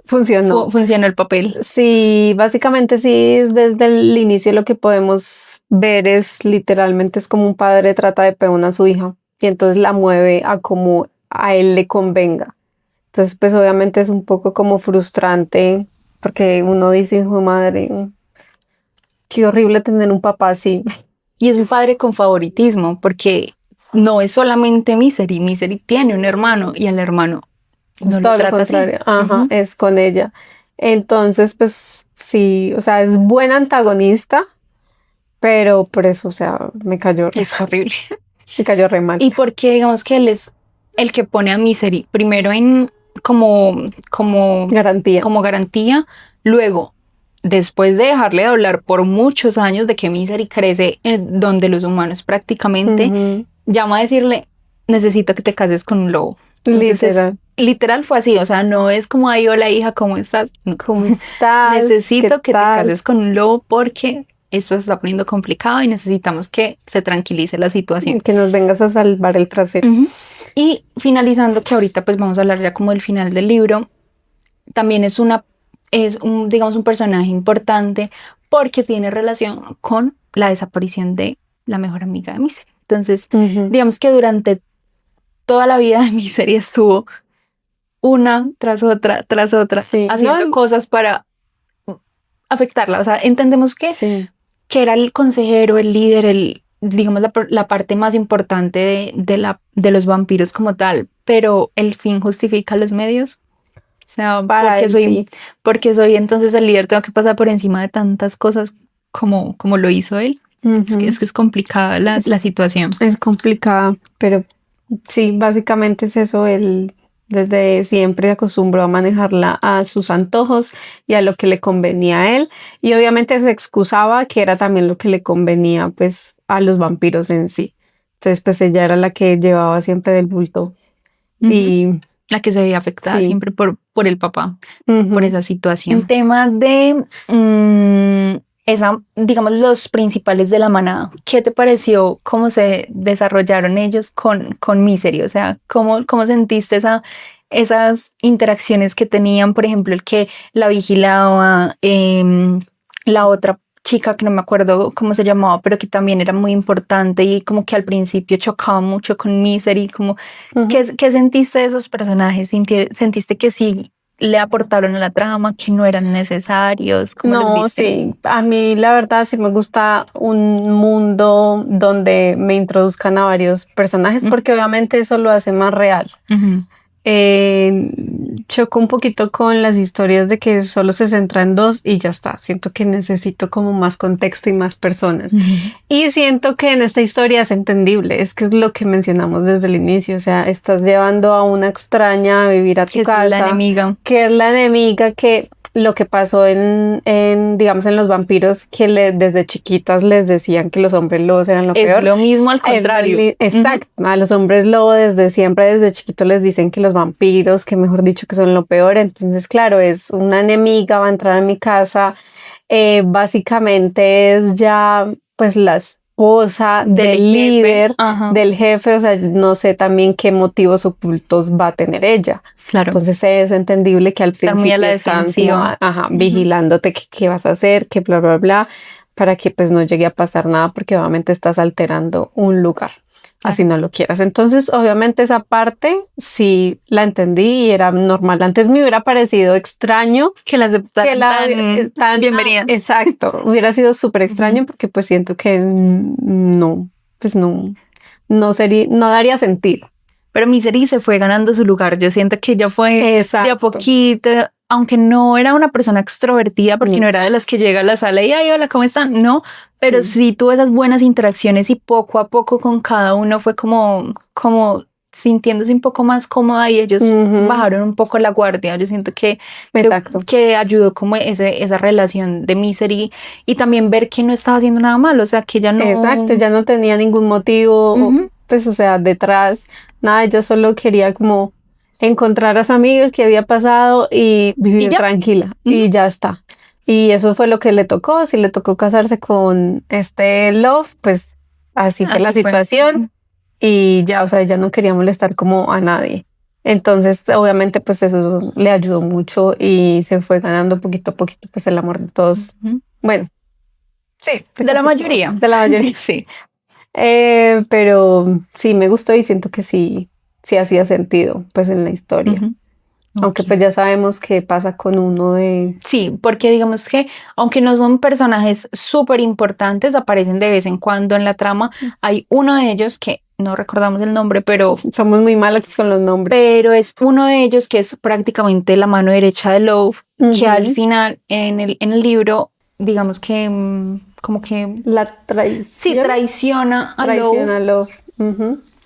funcionó. Funcionó el papel. Sí, básicamente sí, desde el inicio lo que podemos ver es literalmente es como un padre trata de peón a su hija y entonces la mueve a como a él le convenga. Entonces, pues obviamente es un poco como frustrante porque uno dice, hijo de madre, qué horrible tener un papá así. Y es un padre con favoritismo, porque no es solamente Misery. Misery tiene un hermano y el hermano Es no lo todo lo trata así. contrario. Ajá, Ujú. es con ella. Entonces, pues sí, o sea, es buen antagonista, pero por eso, o sea, Es horrible. me cayó re mal. Y porque digamos que él es el que pone a Misery primero en como garantía, luego, después de dejarle de hablar por muchos años de que Misery crece en donde los humanos prácticamente, Ujú. llama a decirle, necesito que te cases con un lobo. Entonces, literal fue así, o sea, no es como, ay, hola hija, ¿cómo estás? No. ¿Cómo estás? Necesito ¿Qué que te tal? cases con un lobo porque esto se está poniendo complicado y necesitamos que se tranquilice la situación. Que nos vengas a salvar el trasero. Ujú. Y finalizando, que ahorita pues vamos a hablar ya como del final del libro, también es un, digamos, un personaje importante porque tiene relación con la desaparición de la mejor amiga de Misery. Entonces, Ujú. digamos que durante toda la vida de Misery estuvo una tras otra, Sí, haciendo no, cosas para afectarla. O sea, entendemos sí. que era el consejero, el líder, digamos, la parte más importante de los vampiros como tal, pero el fin justifica los medios. O sea, Para él sí. porque soy entonces el líder, tengo que pasar por encima de tantas cosas como lo hizo él. Ujú. Es que es complicada la situación. Es complicada, pero sí, básicamente es eso. Él desde siempre acostumbró a manejarla a sus antojos y a lo que le convenía a él. Y obviamente se excusaba que era también lo que le convenía pues a los vampiros en sí. Entonces pues ella era la que llevaba siempre del bulto. Y La que se veía afectada sí. siempre por el papá, Ujú. por esa situación. En tema de digamos, los principales de la manada, ¿qué te pareció cómo se desarrollaron ellos con Misery? O sea, ¿cómo sentiste esas interacciones que tenían? Por ejemplo, el que la vigilaba, la otra chica que no me acuerdo cómo se llamaba, pero que también era muy importante y como que al principio chocaba mucho con Misery, como Ujú. ¿qué sentiste de esos personajes? ¿Sentiste que sí le aportaron a la trama, que no eran necesarios? ¿Cómo los No, viste? sí, a mí la verdad sí me gusta un mundo donde me introduzcan a varios personajes porque obviamente eso lo hace más real. Ujú. Choco un poquito con las historias de que solo se centra en 2 y ya está. Siento que necesito como más contexto y más personas. Y siento que en esta historia es entendible, es que es lo que mencionamos desde el inicio, o sea, estás llevando a una extraña a vivir a tu Que casa, es la enemiga. que es la enemiga, que lo que pasó digamos, en los vampiros, que desde chiquitas les decían que los hombres lobos eran lo Es peor. lo mismo al contrario. Exacto, a los hombres lobo desde siempre, desde chiquitos les dicen que los vampiros, que mejor dicho, que son lo peor. Entonces, claro, es una enemiga, va a entrar a mi casa. Básicamente es ya pues la esposa del líder, del jefe, o sea, no sé también qué motivos ocultos va a tener ella. Claro. Entonces es entendible que al Estar muy a principio la están defensiva. como, vigilándote qué vas a hacer, que bla, bla, bla. para que pues no llegue a pasar nada, porque obviamente estás alterando un lugar, así no lo quieras. Entonces, obviamente esa parte sí la entendí y era normal. Antes me hubiera parecido extraño que las tan bienvenidas. Exacto, hubiera sido súper extraño porque pues siento que no, pues no sería, no daría sentido. Pero Misery se fue ganando su lugar. Yo siento que ella fue Exacto. de a poquito, aunque no era una persona extrovertida, porque no era de las que llega a la sala y ay, hola, ¿cómo están? No, pero sí tuvo esas buenas interacciones y poco a poco con cada uno fue como sintiéndose un poco más cómoda y ellos bajaron un poco la guardia. Yo siento que ayudó como esa relación de Misery y también ver que no estaba haciendo nada malo, o sea, que ella no... Exacto, ya no tenía ningún motivo, pues, o sea, detrás, nada, ella solo quería como encontrar a su amigo que había pasado y vivir tranquila y ya está. Y eso fue lo que le tocó. Si le tocó casarse con este Love, pues así fue la situación. Y ya, o sea, ella no quería molestar como a nadie. Entonces, obviamente, pues eso le ayudó mucho y se fue ganando poquito a poquito, pues el amor de todos. Bueno, sí, de la mayoría. Todos, de la mayoría. Sí. Pero sí, me gustó y siento que sí hacía sentido, pues en la historia. Aunque pues ya sabemos qué pasa con uno de... Sí, porque digamos que aunque no son personajes súper importantes, aparecen de vez en cuando en la trama. Hay uno de ellos que no recordamos el nombre, pero... Somos muy malos con los nombres. Pero es uno de ellos que es prácticamente la mano derecha de Love, que al final en el libro, digamos que como que... traiciona a Love.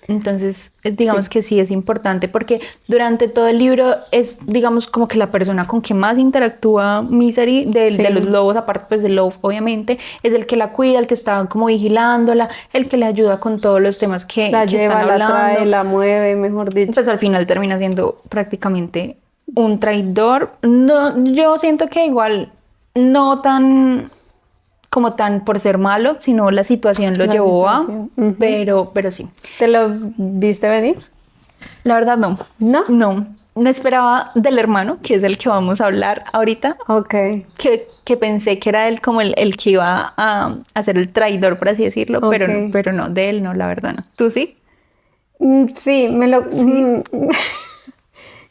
Entonces, digamos que sí es importante porque durante todo el libro es, digamos, como que la persona con que más interactúa Misery de los lobos, aparte pues de Love, obviamente, es el que la cuida, el que está como vigilándola, el que le ayuda con todos los temas que la lleva, están hablando. La trae, la mueve, mejor dicho. Pues al final termina siendo prácticamente un traidor. No, yo siento que igual no tan por ser malo, sino la situación lo llevó a, pero sí. ¿Te lo viste venir? La verdad no. ¿No? No. Me esperaba del hermano, que es el que vamos a hablar ahorita. Ok. Que pensé que era él como el que iba a ser el traidor, por así decirlo, pero no, de él no, la verdad no. ¿Tú sí? Sí,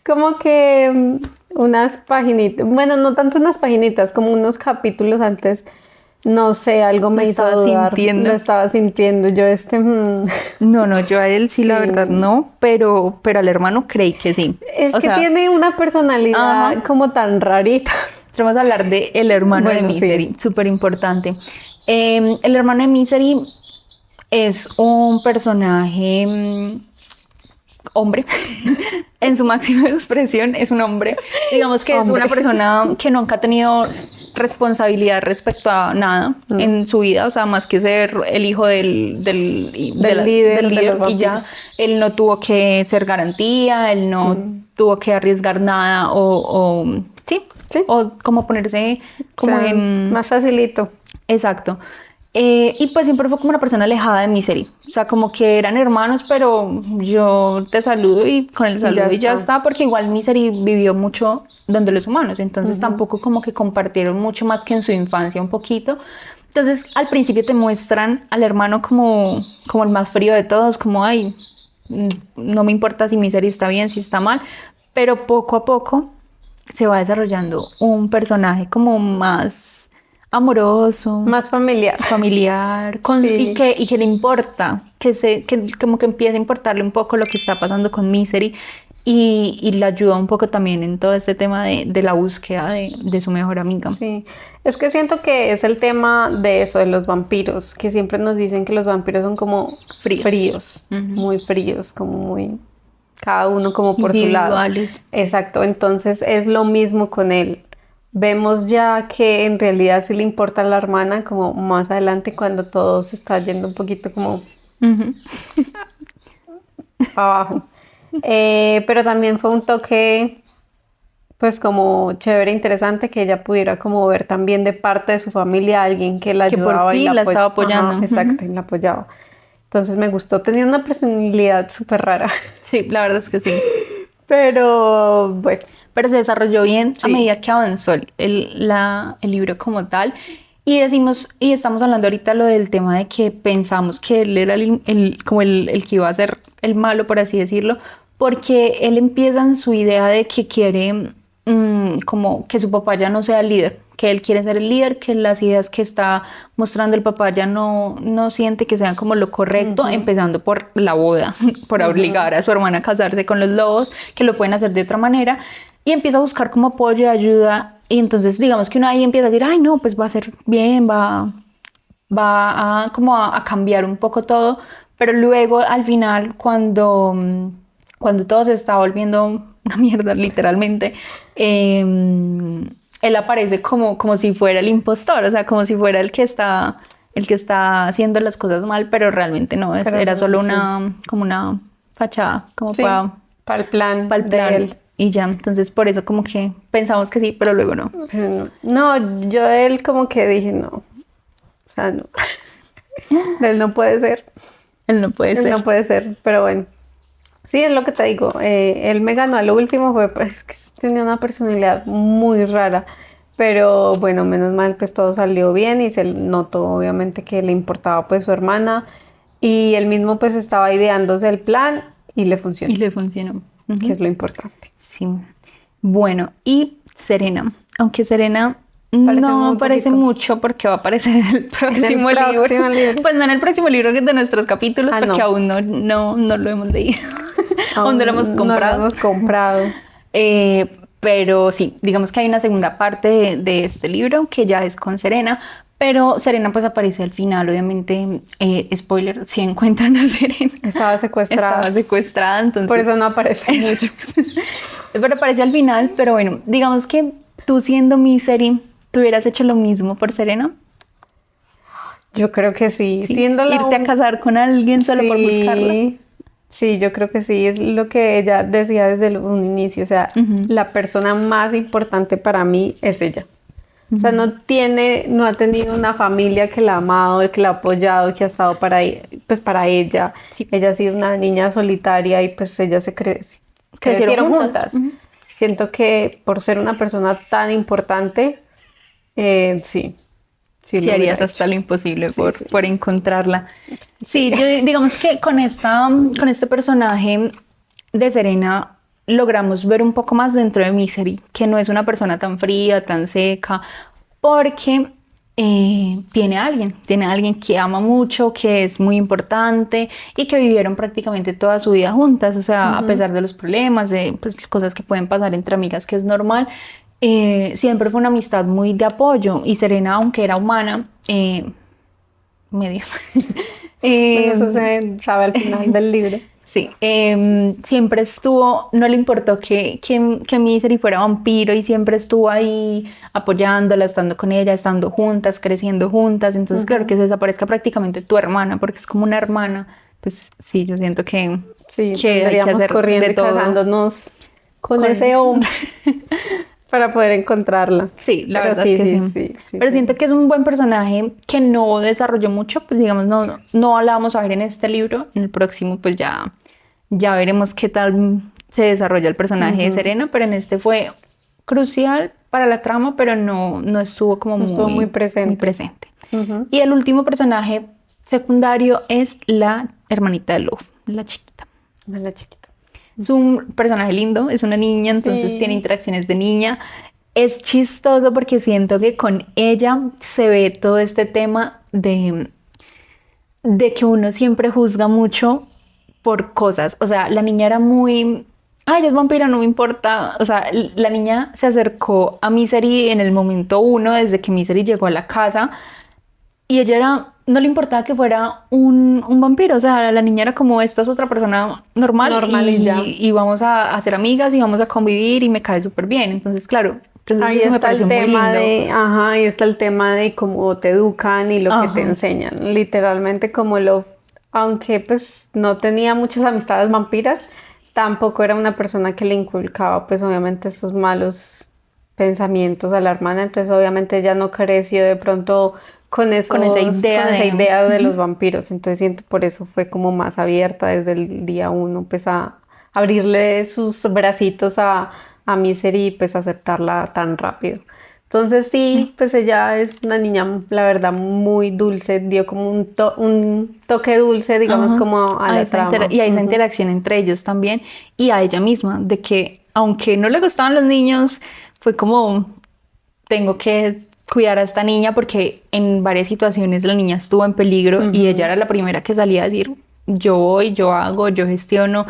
como que unas paginitas, bueno, no tanto unas paginitas, como unos capítulos antes. No sé, algo me hizo dudar. Lo estaba sintiendo. Yo No, yo a él sí, la verdad no, pero al hermano creí que sí. Es que tiene una personalidad como tan rarita. Vamos a hablar de el hermano de Misery, súper importante. El hermano de Misery es un personaje hombre, en su máxima expresión es un hombre. Digamos que es una persona que nunca ha tenido responsabilidad respecto a nada en su vida, o sea, más que ser el hijo del líder y ya, él no tuvo que ser garantía, él no tuvo que arriesgar nada o como ponerse como más facilito. Exacto. Y pues siempre fue como una persona alejada de Misery, o sea, como que eran hermanos, pero yo te saludo y con el saludo y ya está, porque igual Misery vivió mucho donde los humanos, entonces tampoco como que compartieron mucho más que en su infancia un poquito. Entonces al principio te muestran al hermano como el más frío de todos, como ay, no me importa si Misery está bien, si está mal, pero poco a poco se va desarrollando un personaje como más amoroso, más familiar, y que le importa, que como que empieza a importarle un poco lo que está pasando con Misery y le ayuda un poco también en todo este tema de la búsqueda de su mejor amiga. Sí, es que siento que es el tema de eso, de los vampiros, que siempre nos dicen que los vampiros son como fríos, muy fríos, como muy, cada uno como por su lado. Exacto, entonces es lo mismo con él. Vemos ya que en realidad sí le importa a la hermana como más adelante cuando todo se está yendo un poquito como abajo. Pero también fue un toque pues como chévere, interesante que ella pudiera como ver también de parte de su familia a alguien que la ayudaba. Que por fin la estaba apoyando. Exacto, y la apoyaba. Entonces me gustó, tenía una personalidad súper rara. Sí, la verdad es que sí. Pero bueno. Pero se desarrolló bien a medida que avanzó el libro como tal. Y decimos, y estamos hablando ahorita lo del tema de que pensamos que él era como el que iba a ser el malo, por así decirlo, porque él empieza en su idea de que quiere como que su papá ya no sea el líder, que él quiere ser el líder, que las ideas que está mostrando el papá ya no siente que sean como lo correcto, empezando por la boda, por obligar a su hermana a casarse con los lobos, que lo pueden hacer de otra manera, y empieza a buscar como apoyo y ayuda. Y entonces digamos que uno ahí empieza a decir, ay no, pues va a ser bien, va a como a cambiar un poco todo, pero luego al final cuando todo se está volviendo una mierda literalmente, él aparece como si fuera el impostor, o sea, como si fuera el que está haciendo las cosas mal, pero realmente no, era solo como una fachada, como Sí, para el plan de él. Y ya, entonces por eso como que pensamos que sí, pero luego no. No, yo de él como que dije, no, o sea, no. De él no puede ser. Él no puede Él ser. no puede ser, pero bueno. Sí, es lo que te digo. Él me ganó a lo último, pero es que tenía una personalidad muy rara. Pero bueno, menos mal, pues todo salió bien y se notó obviamente que le importaba pues su hermana. Y él mismo pues estaba ideándose el plan y le funcionó. Y le funcionó. Que es lo importante. Sí. Bueno, y Serena. Aunque Serena Parece no muy aparece poquito. mucho porque va a aparecer en el próximo próximo libro. Pues no en el próximo libro que es de nuestros capítulos, porque no. aún no lo hemos leído. Aún no lo hemos comprado. No lo hemos comprado. Pero sí, digamos que hay una segunda parte de este libro que ya es con Serena, pero Serena pues aparece al final, obviamente, spoiler, si encuentran a Serena. Estaba secuestrada. Estaba secuestrada, entonces... Por eso no aparece mucho. Pero aparece al final, pero bueno, digamos que tú siendo Misery, ¿tú hubieras hecho lo mismo por Serena? Yo creo que sí. Sí. Siendo Irte a casar con alguien solo por buscarla. Sí, yo creo que sí, es lo que ella decía desde un inicio, o sea, la persona más importante para mí es ella. O sea, no ha tenido una familia que la ha amado, que la ha apoyado, que ha estado pues para ella. Sí. Ella ha sido una niña solitaria y pues ella crecieron juntas. Siento que por ser una persona tan importante, sí. Sí, lo harías hubiera hasta hecho. lo imposible Sí, sí. por encontrarla. Sí, yo digamos que con este personaje de Serena logramos ver un poco más dentro de Misery, que no es una persona tan fría, tan seca, porque tiene a alguien que ama mucho, que es muy importante y que vivieron prácticamente toda su vida juntas, o sea, a pesar de los problemas, de pues, cosas que pueden pasar entre amigas, que es normal. Siempre fue una amistad muy de apoyo y Serena, aunque era humana, medio. Eso se sabe al final del libro. Sí, siempre estuvo, no le importó que Misery fuera vampiro y siempre estuvo ahí apoyándola, estando con ella, estando juntas, creciendo juntas. Entonces, claro, que se desaparezca prácticamente tu hermana, porque es como una hermana. Pues sí, yo siento que, Sí, que hay que estaríamos hacer corriendo de y todo. casándonos con ese hombre para poder encontrarla. Sí, la Pero verdad sí, es que sí. Pero siento que es un buen personaje que no desarrolló mucho, pues digamos, no la vamos a ver en este libro. En el próximo, pues ya veremos qué tal se desarrolla el personaje de Serena, pero en este fue crucial para la trama, pero no estuvo como estuvo muy muy presente. presente. Y el último personaje secundario es la hermanita de Love, la chiquita. La chiquita. Es un personaje lindo, es una niña, entonces Sí. tiene interacciones de niña. Es chistoso porque siento que con ella se ve todo este tema de que uno siempre juzga mucho por cosas. O sea, la niña era muy... Ay, es vampira, no me importa. O sea, la niña se acercó a Misery en el momento uno, desde que Misery llegó a la casa. Y ella no le importaba que fuera un vampiro, o sea, la niña era como, esta es otra persona normal y ya. y vamos a ser amigas y vamos a convivir y me cae súper bien. Entonces, claro, entonces Ahí eso me está el pareció muy tema lindo. ahí está el tema de cómo te educan y lo que te enseñan. Literalmente aunque pues no tenía muchas amistades vampiras, tampoco era una persona que le inculcaba pues obviamente estos malos pensamientos a la hermana, entonces obviamente ella no creció de pronto con esa idea de los vampiros, entonces siento por eso fue como más abierta desde el día uno, pues a abrirle sus bracitos a Misery y pues aceptarla tan rápido. Entonces sí, pues ella es una niña, la verdad, muy dulce, dio como un toque dulce, digamos, Ajá. como a la trama. Y a esa interacción entre ellos también y a ella misma, de que aunque no le gustaban los niños, fue como, tengo que cuidar a esta niña porque en varias situaciones la niña estuvo en peligro y ella era la primera que salía a decir, yo voy, yo hago, yo gestiono,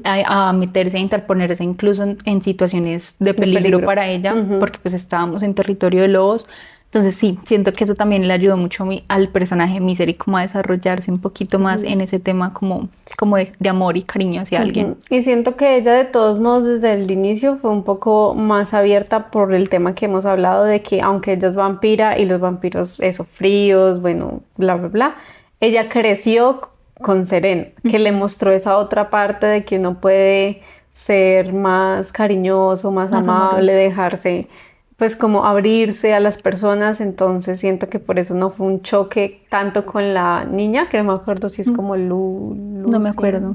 a meterse, a interponerse incluso en situaciones de peligro para ella, porque pues estábamos en territorio de lobos. Entonces sí, siento que eso también le ayudó mucho al personaje de Misery como a desarrollarse un poquito más en ese tema como de amor y cariño hacia alguien. Y siento que ella de todos modos desde el inicio fue un poco más abierta por el tema que hemos hablado de que aunque ella es vampira y los vampiros eso fríos, bueno, bla bla bla, ella creció con Seren, que le mostró esa otra parte de que uno puede ser más cariñoso, más amable, dejarse pues como abrirse a las personas, entonces siento que por eso no fue un choque tanto con la niña, que no me acuerdo si es como No me acuerdo.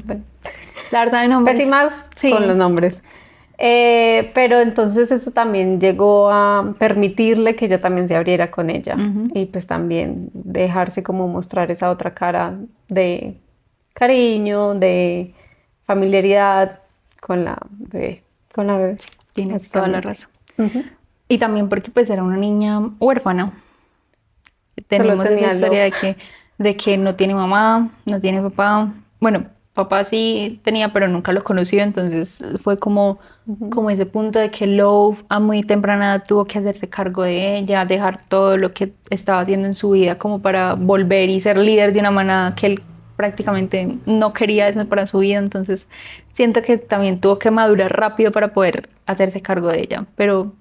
La verdad, no me pésimas con los nombres. Pero entonces eso también llegó a permitirle que ella también se abriera con ella y pues también dejarse como mostrar esa otra cara de cariño, de familiaridad con la bebé. Sí, tienes toda la razón. Y también porque pues era una niña huérfana. Tenemos esa historia de que no tiene mamá, no tiene papá. Bueno, papá sí tenía, pero nunca lo conoció. Entonces fue como ese punto de que Love a muy temprana edad tuvo que hacerse cargo de ella, dejar todo lo que estaba haciendo en su vida como para volver y ser líder de una manada que él prácticamente no quería eso para su vida. Entonces siento que también tuvo que madurar rápido para poder hacerse cargo de ella. Pero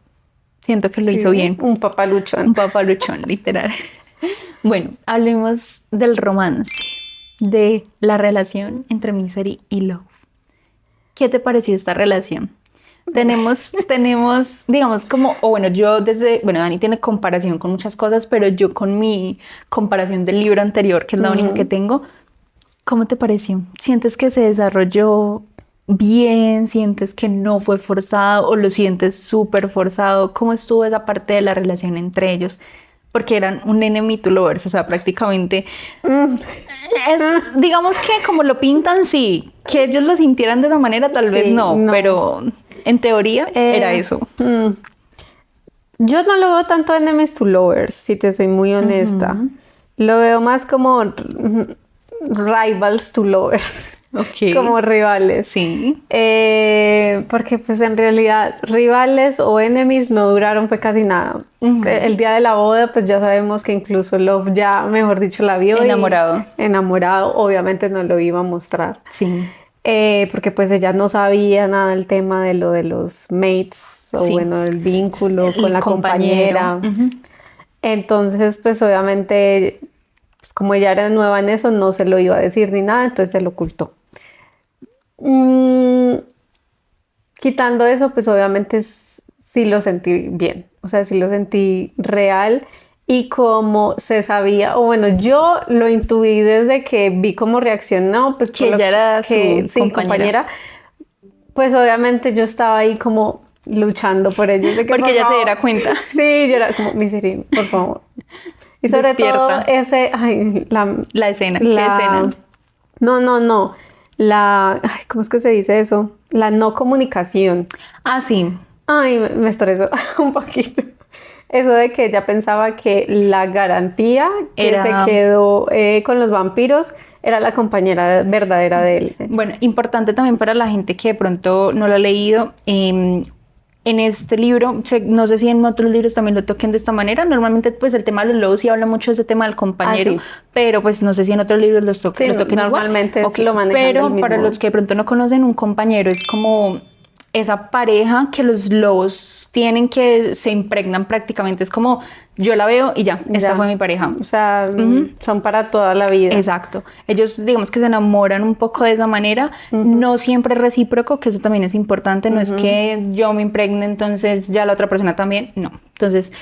siento que lo hizo bien. Un papaluchón. Un papaluchón, literal. Bueno, hablemos del romance, de la relación entre Misery y Love. ¿Qué te pareció esta relación? Tenemos, digamos, Dani tiene comparación con muchas cosas, pero yo con mi comparación del libro anterior, que es la única que tengo, ¿cómo te pareció? ¿Sientes que se desarrolló bien? ¿Sientes que no fue forzado o lo sientes súper forzado? ¿Cómo estuvo esa parte de la relación entre ellos? Porque eran un enemy to lovers, o sea, prácticamente digamos que como lo pintan, sí, que ellos lo sintieran de esa manera, tal vez no, pero en teoría era eso. Yo no lo veo tanto enemies to lovers, si te soy muy honesta. Lo veo más como rivals to lovers. Okay. Como rivales. Sí. Porque pues en realidad rivales o enemies no duraron fue casi nada. El día de la boda pues ya sabemos que incluso Love ya, mejor dicho, la vio. Enamorado. Enamorado, obviamente no lo iba a mostrar. Sí. Porque pues ella no sabía nada del tema de lo de los mates o bueno, el vínculo con la compañera. Entonces pues obviamente pues, como ella era nueva en eso no se lo iba a decir ni nada, entonces se lo ocultó. Quitando eso, pues obviamente sí lo sentí bien, o sea, sí lo sentí real y como se sabía, o bueno, yo lo intuí desde que vi cómo reaccionó, pues que ella era su compañera, pues obviamente yo estaba ahí como luchando por ellos. De que, porque ella se diera cuenta. Sí, yo era como, Misery, por favor. Y sobre todo ese, la escena, ¿qué escena? No. ¿Cómo es que se dice eso? La no comunicación. Ah, sí. Ay, me estresó un poquito. Eso de que ella pensaba que la garantía que se quedó con los vampiros era la compañera verdadera de él. Bueno, importante también para la gente que de pronto no lo ha leído. En este libro, no sé si en otros libros también lo toquen de esta manera. Normalmente, pues el tema de los lobos sí habla mucho de ese tema del compañero, pero pues no sé si en otros libros lo toquen normalmente igual. Lo manejan pero para los que de pronto no conocen, un compañero es como esa pareja que los lobos tienen, que se impregnan prácticamente. Es como, yo la veo y ya, esta fue mi pareja. O sea, son para toda la vida. Exacto. Ellos, digamos que se enamoran un poco de esa manera. No siempre es recíproco, que eso también es importante. No es que yo me impregne, entonces ya la otra persona también. No. Entonces,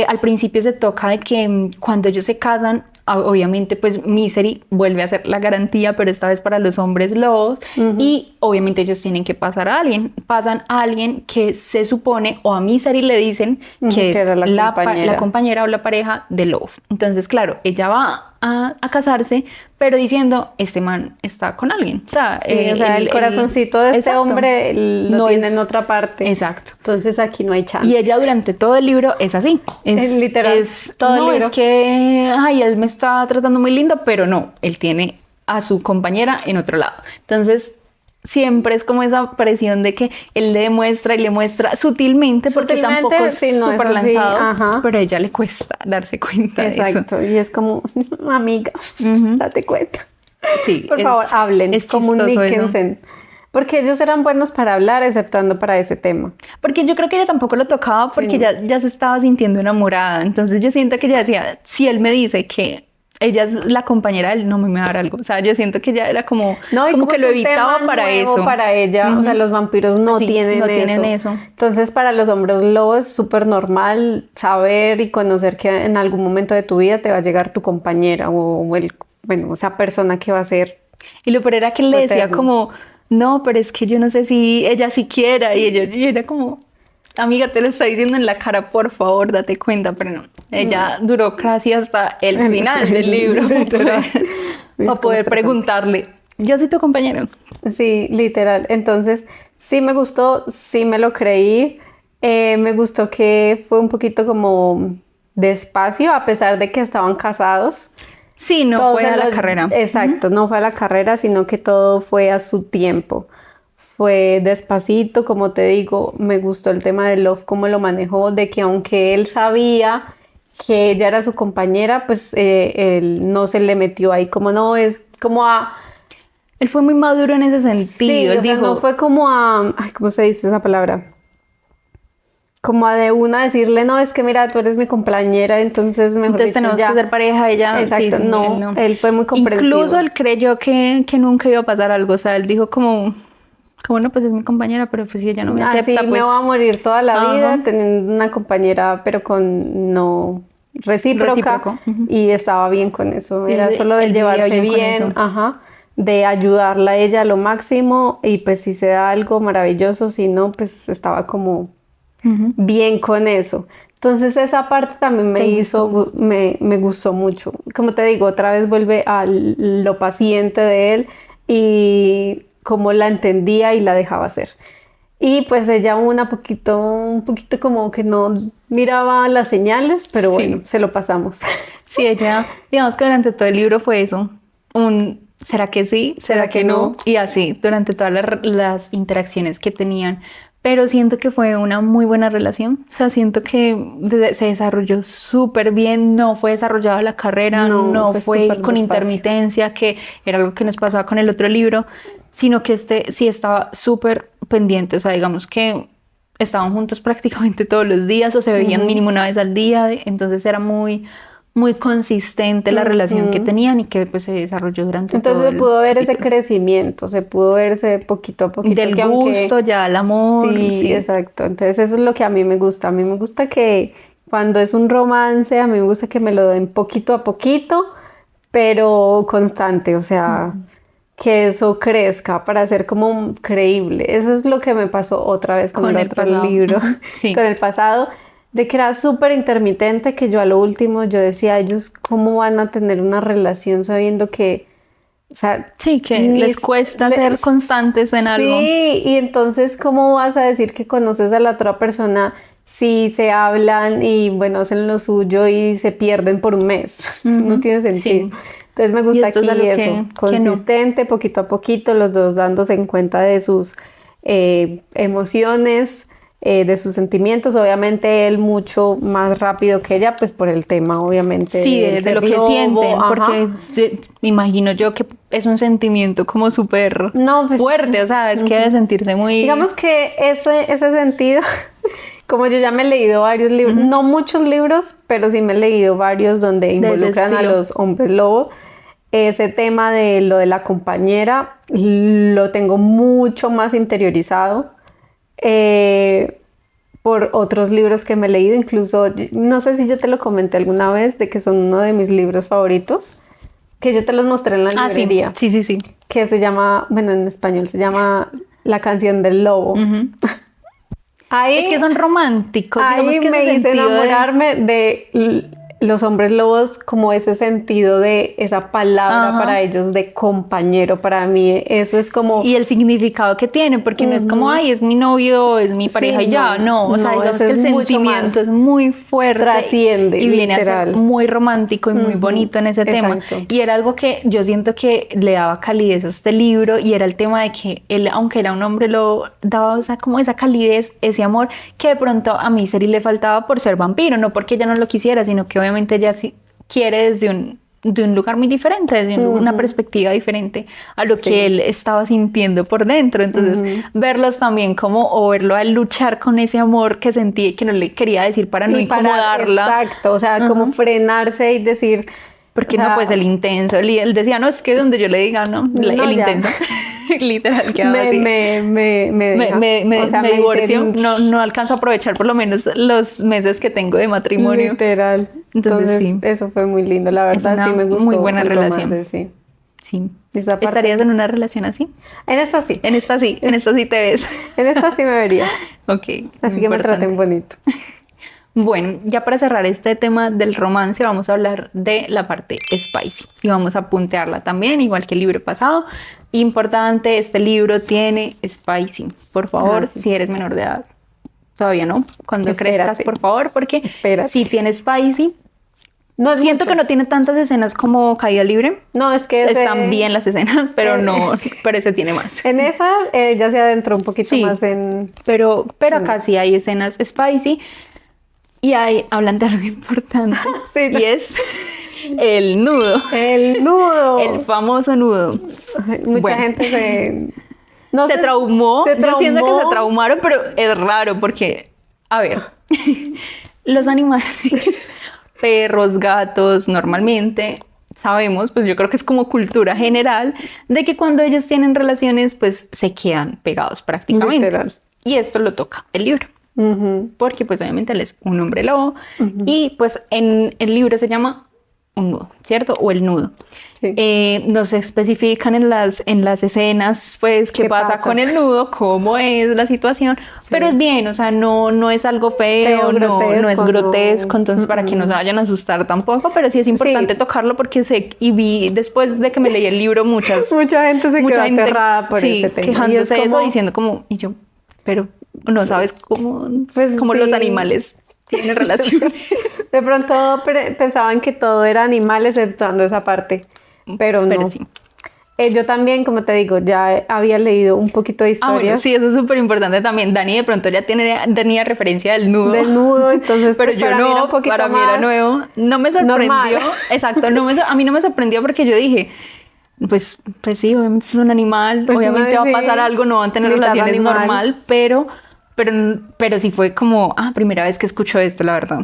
al principio se toca de que cuando ellos se casan, obviamente pues Misery vuelve a ser la garantía, pero esta vez para los hombres lobos, y obviamente ellos tienen que pasan a alguien que se supone, o a Misery le dicen que es era la compañera o la pareja de Love. Entonces, claro, ella va a casarse, pero diciendo, este man está con alguien. O sea, sí, el corazoncito de este hombre lo no tiene en otra parte. Exacto. Entonces aquí no hay chance. Y ella durante todo el libro es así. Es literal. Todo el libro. Es que, ay, él me está tratando muy lindo, pero no, él tiene a su compañera en otro lado. Entonces, siempre es como esa presión de que él le demuestra y le muestra sutilmente, porque tampoco es súper lanzado, pero a ella le cuesta darse cuenta de eso. Exacto, y es como, amiga, date cuenta. Sí, por favor, hablen, comuníquense. Porque ellos eran buenos para hablar, exceptuando para ese tema. Porque yo creo que ella tampoco lo tocaba porque ya se estaba sintiendo enamorada. Entonces yo siento que ella decía, si él me dice que ella es la compañera de él, no me va a dar algo. O sea, yo siento que ella era como que lo evitaba para eso. Para ella, o sea, los vampiros no tienen eso. Entonces, para los hombres lobos es súper normal saber y conocer que en algún momento de tu vida te va a llegar tu compañera o esa persona que va a ser. Y lo peor era que él le decía como, no, pero es que yo no sé si ella siquiera. Y ella era como, amiga, te lo está diciendo en la cara, por favor, date cuenta. Pero no, ella duró casi hasta el final del libro para poder preguntarle, yo soy tu compañero. Sí, literal. Entonces, sí me gustó, sí me lo creí. Me gustó que fue un poquito como despacio, a pesar de que estaban casados. Sí, no fue a la carrera. Exacto, no fue a la carrera, sino que todo fue a su tiempo. Fue despacito, como te digo, me gustó el tema de Love, cómo lo manejó, de que aunque él sabía que ella era su compañera, pues él no se le metió ahí, como no, es como a... Él fue muy maduro en ese sentido. Sí, él dijo, no fue como a... Ay, ¿cómo se dice esa palabra? Como a de una decirle, no, es que mira, tú eres mi compañera, entonces mejor entonces tenemos que ser pareja, ella. Exacto, sí, no, él fue muy comprensivo. Incluso él creyó que nunca iba a pasar algo, o sea, él dijo como no, pues es mi compañera, pero pues si ella no me acepta, pues... me va a morir toda la vida teniendo una compañera, pero con no recíproco. Y estaba bien con eso, era solo de llevarse bien, de ayudarla a ella a lo máximo, y pues si se da algo maravilloso, si no, pues estaba como bien con eso. Entonces esa parte también me gustó mucho. Como te digo, otra vez vuelve a lo paciente de él y cómo la entendía y la dejaba hacer. Y pues ella un poquito como que no miraba las señales, pero bueno, se lo pasamos. Sí, ella, digamos que durante todo el libro fue eso, ¿será que sí? ¿Será que no? Y así, durante todas las interacciones que tenían. Pero siento que fue una muy buena relación. O sea, siento que se desarrolló súper bien. No fue desarrollada la carrera, no fue con intermitencia, que era algo que nos pasaba con el otro libro, sino que sí estaba súper pendiente. O sea, digamos que estaban juntos prácticamente todos los días o se veían mínimo una vez al día. Entonces era muy consistente la relación que tenían y que pues se desarrolló durante todo el Entonces se pudo ver ese crecimiento, se pudo verse poquito a poquito. Del gusto, ya el amor. Sí, exacto. Entonces eso es lo que a mí me gusta. A mí me gusta que cuando es un romance, a mí me gusta que me lo den poquito a poquito, pero constante, o sea, que eso crezca para ser como creíble. Eso es lo que me pasó otra vez con el otro libro, con el pasado. De que era súper intermitente, que yo a lo último yo decía, ellos cómo van a tener una relación sabiendo que, o sea... Sí, que les cuesta ser constantes en algo. Sí, y entonces ¿cómo vas a decir que conoces a la otra persona si se hablan y bueno, hacen lo suyo y se pierden por un mes? No tiene sentido. Sí. Entonces me gusta aquí eso, consistente, poquito a poquito, los dos dándose en cuenta de sus emociones, de sus sentimientos, obviamente él mucho más rápido que ella, pues por el tema, obviamente. Sí, de lo que sienten, porque me imagino yo que es un sentimiento como súper fuerte, o sea, es que debe sentirse muy... Digamos que ese sentido, como yo ya me he leído varios libros, no muchos libros, pero sí me he leído varios donde involucran a los hombres lobo. Ese tema de lo de la compañera lo tengo mucho más interiorizado. por otros libros que me he leído, incluso, no sé si yo te lo comenté alguna vez, de que son uno de mis libros favoritos, que yo te los mostré en la librería. Sí. Que se llama, bueno, en español se llama La canción del lobo. Ahí, es que son románticos. Ahí digamos que me hice enamorarme de los hombres lobos, como ese sentido de esa palabra para ellos de compañero. Para mí eso es como... Y el significado que tiene, porque no es como, ay, es mi novio, es mi pareja y ya. No, o sea, digamos que el sentimiento es muy fuerte. Trasciende, y viene literal. a ser muy romántico y muy bonito en ese tema. Y era algo que yo siento que le daba calidez a este libro, y era el tema de que él, aunque era un hombre, lo daba como esa calidez, ese amor, que de pronto a Misery le faltaba por ser vampiro, no porque ella no lo quisiera, sino que obviamente ella sí quiere desde un lugar muy diferente, desde una perspectiva diferente a lo que él estaba sintiendo por dentro. Entonces, verlos también o verlo a él luchar con ese amor que sentía y que no le quería decir para no incomodarla. Exacto, o sea, como frenarse y decir... Porque no, pues el intenso, él decía, no, es que donde yo le diga, no, el intenso. Literal, quedaba así. Me divorcio, no alcanzo a aprovechar por lo menos los meses que tengo de matrimonio. Literal. Entonces sí. Eso fue muy lindo, la verdad, sí me gustó. Muy buena relación. Romance, sí. ¿Estarías en una relación así? En esta sí. En esta sí te ves. En esta sí me vería. Ok. Así que me traten bonito. Bueno, ya para cerrar este tema del romance, vamos a hablar de la parte spicy y vamos a puntearla también, igual que el libro pasado. Importante, este libro tiene spicy. Por favor, si eres menor de edad, todavía no. Cuando crezcas, por favor, porque si tiene spicy, no siento que no tiene tantas escenas como Caída Libre. No, es que están bien las escenas, pero no, pero ese tiene más. En esa ya se adentró un poquito más en... Pero acá sí hay escenas spicy. Y ahí hablan de algo importante, y es el nudo. El nudo. El famoso nudo. Mucha gente se traumó. Yo siento que se traumaron, pero es raro porque, a ver, los animales, perros, gatos, normalmente sabemos, pues yo creo que es como cultura general, de que cuando ellos tienen relaciones, pues se quedan pegados prácticamente. Literal. Y esto lo toca el libro. Porque pues obviamente él es un hombre lobo y pues en el libro se llama un nudo, ¿cierto? O el nudo. Sí. No se especifican en las escenas pues qué pasa con el nudo, cómo es la situación, pero es bien, o sea, no es algo feo, no es grotesco, entonces para que no se vayan a asustar tampoco, pero sí es importante tocarlo porque y vi después de que me leí el libro mucha gente se quedó aterrada por ese tema. Quejándose de eso, diciendo como, y yo, pero no sabes cómo los animales tienen relaciones. De pronto pensaban que todo era animal exceptuando esa parte, pero no. Sí. Yo también, como te digo, ya había leído un poquito de historias. Bueno, sí, eso es súper importante también. Dani de pronto ya tenía referencia del nudo. Del nudo, entonces pero yo no, para mí era nuevo. No me sorprendió. Normal. Exacto, a mí no me sorprendió porque yo dije... Pues sí, obviamente es un animal, pues obviamente va a pasar algo, no van a tener relaciones normal, pero sí fue como, primera vez que escucho esto, la verdad.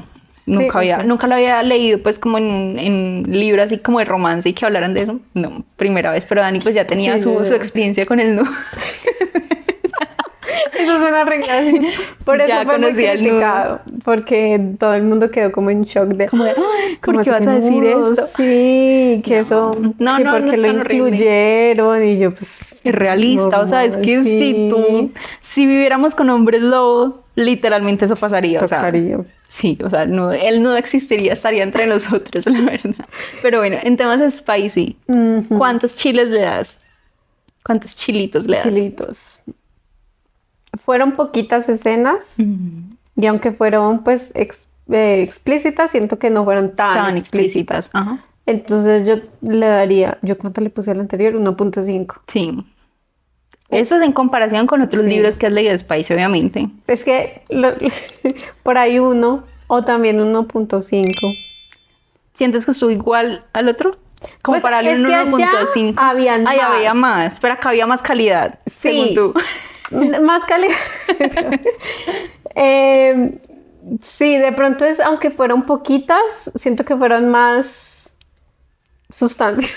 Nunca lo había leído, pues como en libros así como de romance y que hablaran de eso. No, primera vez, pero Dani pues ya tenía su experiencia con el nudo. Eso suena regazo. Por eso fue muy criticado, porque todo el mundo quedó como en shock de ¿por qué vas a decir esto? Sí, que eso, porque lo incluyeron y yo pues... Es realista, o sea, es que si viviéramos con hombres lobo, literalmente eso pasaría. Tocaría. O sea, sí, o sea, el nudo existiría, estaría entre nosotros, la verdad. Pero bueno, en temas de spicy, ¿cuántos chiles le das? ¿Cuántos chilitos le das? Chilitos. Fueron poquitas escenas y aunque fueron pues explícitas, siento que no fueron tan explícitas. Ajá. Entonces yo le daría, ¿cuánto le puse al anterior? 1.5. Sí. Eso es en comparación con otros libros que has leído de Spice, obviamente. Es que por ahí o también 1.5. ¿Sientes que estuvo igual al otro? Como pues para darle un 1.5. Había más, pero acá había más calidad, según tú. Más calidad. Sí, de pronto aunque fueron poquitas, siento que fueron más sustancia.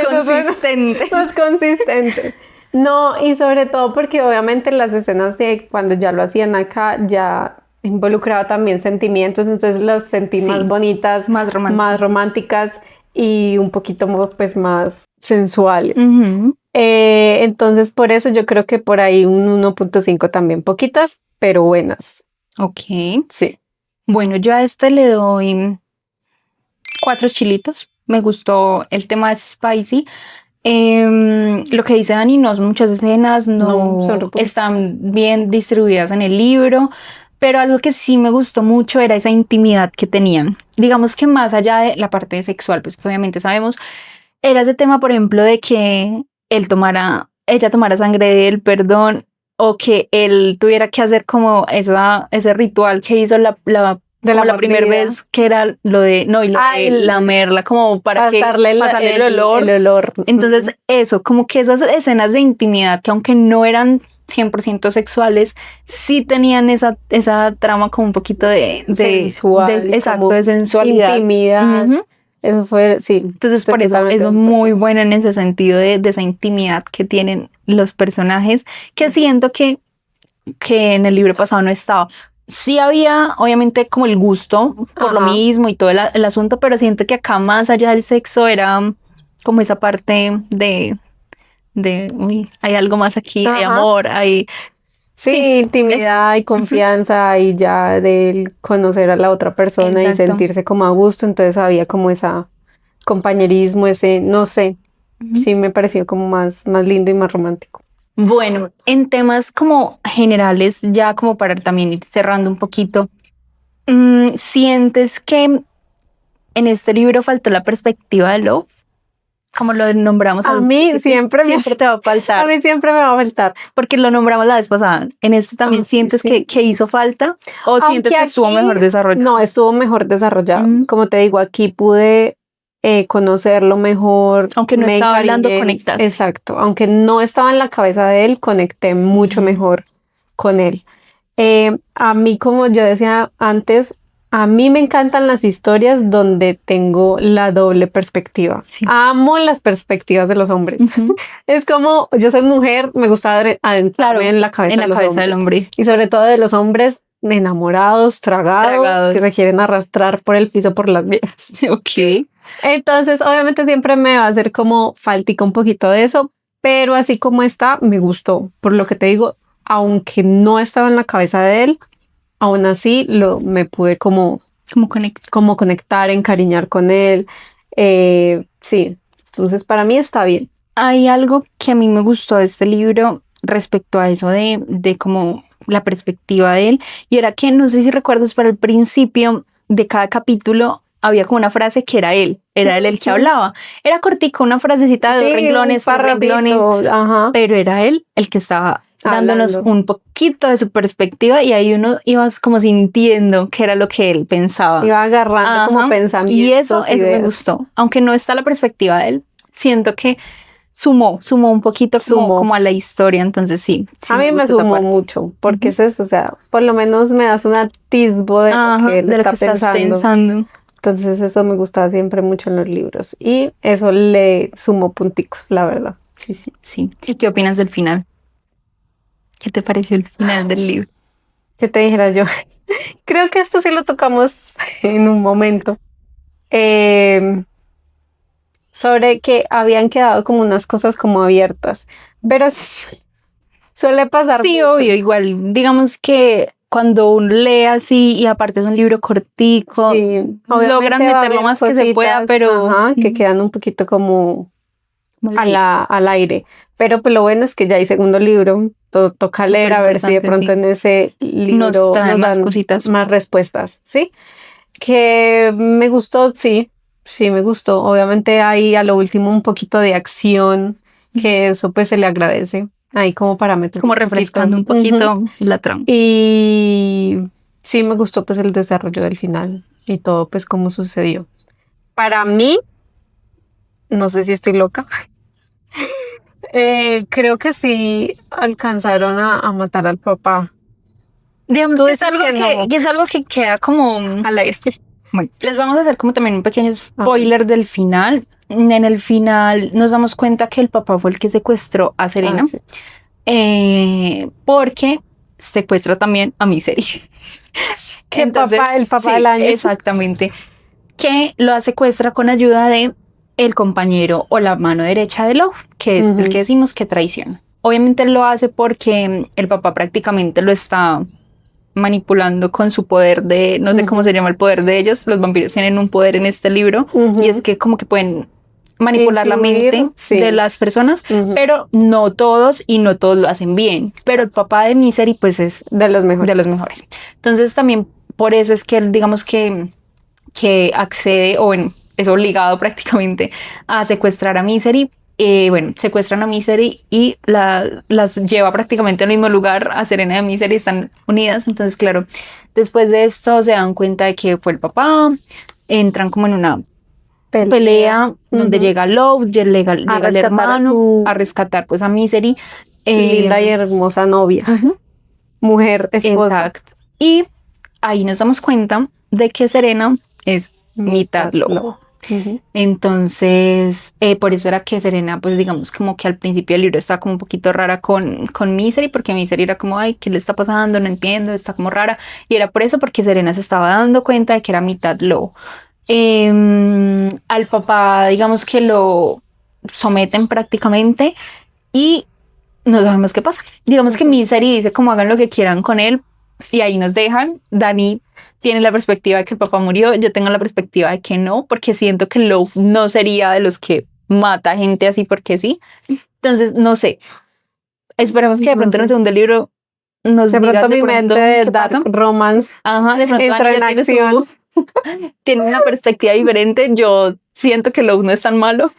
Consistentes. Más consistentes. No, y sobre todo porque obviamente las escenas de cuando ya lo hacían acá ya involucraba también sentimientos, entonces las sentí más Sí, bonitas, más romántico. más románticas y un poquito pues más sensuales. Ujú. Entonces por eso yo creo que por ahí un 1.5 también, poquitas, pero buenas. Ok. Sí. Bueno, yo a este le doy 4 chilitos. Me gustó el tema spicy. Lo que dice Dani, no son muchas escenas, No, no son re poquitas. están bien distribuidas en el libro, pero algo que sí me gustó mucho era esa intimidad que tenían. Digamos que más allá de la parte sexual, pues que obviamente sabemos, era ese tema, por ejemplo, de que ella tomara sangre de él, perdón, o que él tuviera que hacer como ese ritual que hizo De como la la primera mordida. vez, que era lo de, no, y lo Ah, de el- lamerla como para Pasarle pasarle el olor. el olor. Entonces, eso, como que esas escenas de intimidad, que aunque no eran 100% sexuales, sí tenían esa trama como un poquito Sensual, exacto, como de sensualidad. intimidad. Ujú. Eso fue, sí. Entonces, Estoy por eso totalmente es de acuerdo. muy bueno en ese sentido de esa intimidad que tienen los personajes, que siento que en el libro pasado no estaba. Sí había, obviamente, como el gusto por lo Ajá. mismo y todo el asunto, pero siento que acá más allá del sexo era como esa parte uy, hay algo más aquí, hay Ajá. amor, hay... Sí, Sí, intimidad y confianza y ya de conocer a la otra persona y exacto. sentirse como a gusto, entonces había como esa compañerismo, ese, no sé, Ujú. sí me pareció como más lindo y más romántico. Bueno, en temas como generales, ya como para también ir cerrando un poquito, ¿sientes que en este libro faltó la perspectiva de Love? Como lo nombramos A al mí principio, siempre te va a a faltar, mí siempre me va a faltar. porque lo nombramos la vez pasada. ¿En este también sientes Sí. que hizo falta o sientes Aunque que estuvo aquí mejor desarrollado? no estuvo mejor desarrollado. Mm. Como te digo, aquí pude conocerlo mejor. Aunque no me estaba hablando, encariñé. conectaste. Exacto. Aunque no estaba en la cabeza de él, conecté mucho mejor con él. A mí, como yo decía antes, a mí me encantan las historias donde tengo la doble perspectiva. Sí. Amo las perspectivas de los hombres. Ujú. Es como yo soy mujer, me gusta adentrarme Claro, en la cabeza, en la de los cabeza del hombres. hombre. Y sobre todo de los hombres enamorados, tragados, que se quieren arrastrar por el piso por las vías. Ok. Entonces, obviamente siempre me va a hacer como faltica un poquito de eso, pero así como está, me gustó. Por lo que te digo, aunque no estaba en la cabeza de él, aún así me pude como conectar, encariñar con él. Sí, entonces para mí está bien. Hay algo que a mí me gustó de este libro respecto a eso de como la perspectiva de él, y era que no sé si recuerdas, para el principio de cada capítulo había como una frase que era él el que hablaba. Era cortico, una frasecita de 2 renglones, 3 renglones, Ajá. pero era él el que estaba dándonos Hablando. un poquito de su perspectiva, y ahí uno iba como sintiendo qué era lo que él pensaba. Iba agarrando como Ajá. pensamientos. Y eso me ideas. gustó. Aunque no está la perspectiva de él, siento que sumó un poquito como a la historia. Entonces sí A mí me gusta esa sumó parte. mucho, porque es eso, o sea, por lo menos me das un atisbo de lo Ajá, que él de lo está que estás pensando. Entonces eso me gustaba siempre mucho en los libros y eso le sumó punticos, la verdad. Sí, sí. Sí. ¿Y qué opinas del final? ¿Qué te pareció el final del libro? ¿Qué te dijera yo? Creo que esto sí lo tocamos en un momento. Sobre que habían quedado como unas cosas como abiertas, pero suele pasar Sí, mucho. obvio, igual. Digamos que cuando uno lee así y aparte es un libro cortico, Sí, logran obviamente va a meter lo haber más que se pueda, cositas, pero ajá, que quedan un poquito como al al aire. Pero pues lo bueno es que ya hay segundo libro, toca leer a ver si de Superimportante, pronto en ese libro nos traen más dan cositas. más respuestas, ¿sí? Que me gustó, sí, sí me gustó. Obviamente hay a lo último un poquito de acción, que eso pues se le agradece. Ahí como para meter Como un poquito. refrescando un Ujú. poquito la trama. Y sí me gustó pues el desarrollo del final y todo pues cómo sucedió. Para mí, no sé si estoy loca. Creo que sí alcanzaron a matar al papá. Digamos Tú que es dices algo que no. que es algo que queda como Al aire. bueno, les vamos a hacer como también un pequeño spoiler del final. en el final nos damos cuenta que el papá fue el que secuestró a Serena, sí. Porque secuestra también a Misery. Entonces, el papá del año. Exactamente. Que lo secuestra con ayuda de el compañero o la mano derecha de Love, que es el que decimos que traiciona. Obviamente lo hace porque el papá prácticamente lo está manipulando con su poder de, no sé cómo se llama el poder de ellos, los vampiros tienen un poder en este libro y es que como que pueden manipular la mente de las personas, pero no todos y no todos lo hacen bien, pero el papá de Misery pues es de los mejores. Entonces también por eso es que él, digamos que accede o bueno, es obligado prácticamente a secuestrar a Misery. Bueno, secuestran a Misery y las lleva prácticamente al mismo lugar. A Serena y a Misery están unidas. Entonces, claro, después de esto se dan cuenta de que fue el papá. Entran como en una pelea donde llega Love, llega el hermano a rescatar pues a Misery. Linda y hermosa novia. Mujer, esposa. Exacto. Y ahí nos damos cuenta de que Serena es mitad lobo. Entonces, por eso era que Serena, pues digamos como que al principio del libro estaba como un poquito rara con Misery, porque Misery era como, ay, ¿qué le está pasando? No entiendo, está como rara. Y era por eso, porque Serena se estaba dando cuenta de que era mitad lobo. Al papá, digamos que lo someten prácticamente y no sabemos qué pasa. Digamos que Misery dice como hagan lo que quieran con él y ahí nos dejan. Dani tiene la perspectiva de que el papá murió, yo tengo la perspectiva de que no, porque siento que Love no sería de los que mata gente así porque sí. Entonces, no sé. Esperemos que de pronto en el segundo libro nos de pronto mi mente de dark romance de pronto entra en acción. Tiene una perspectiva diferente. Yo siento que Love no es tan malo.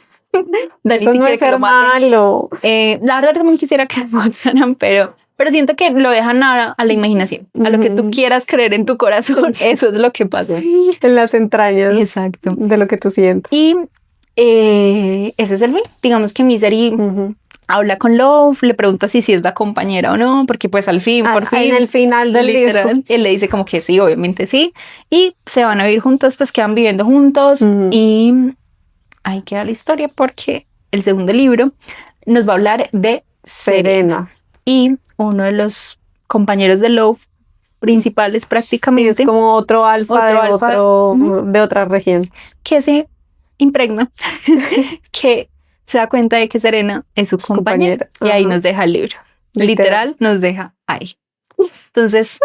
Dani eso sí no es ser malo. La verdad también quisiera que lo mataran, pero siento que lo dejan a la imaginación, a lo que tú quieras creer en tu corazón. Eso es lo que pasa. En las entrañas. Exacto. De lo que tú sientes. Y ese es el fin. Digamos que Misery habla con Love, le pregunta si es la compañera o no, porque pues al fin, por fin. En el final del libro. Él le dice como que sí, obviamente sí. Y se van a vivir juntos, pues quedan viviendo juntos. Y ahí queda la historia porque el segundo libro nos va a hablar de Serena. Y uno de los compañeros de Love principales prácticamente. Sí, es como otro alfa de otra región. Que se impregna, que se da cuenta de que Serena es su compañera. Y ahí nos deja el libro. Literal nos deja ahí. Entonces,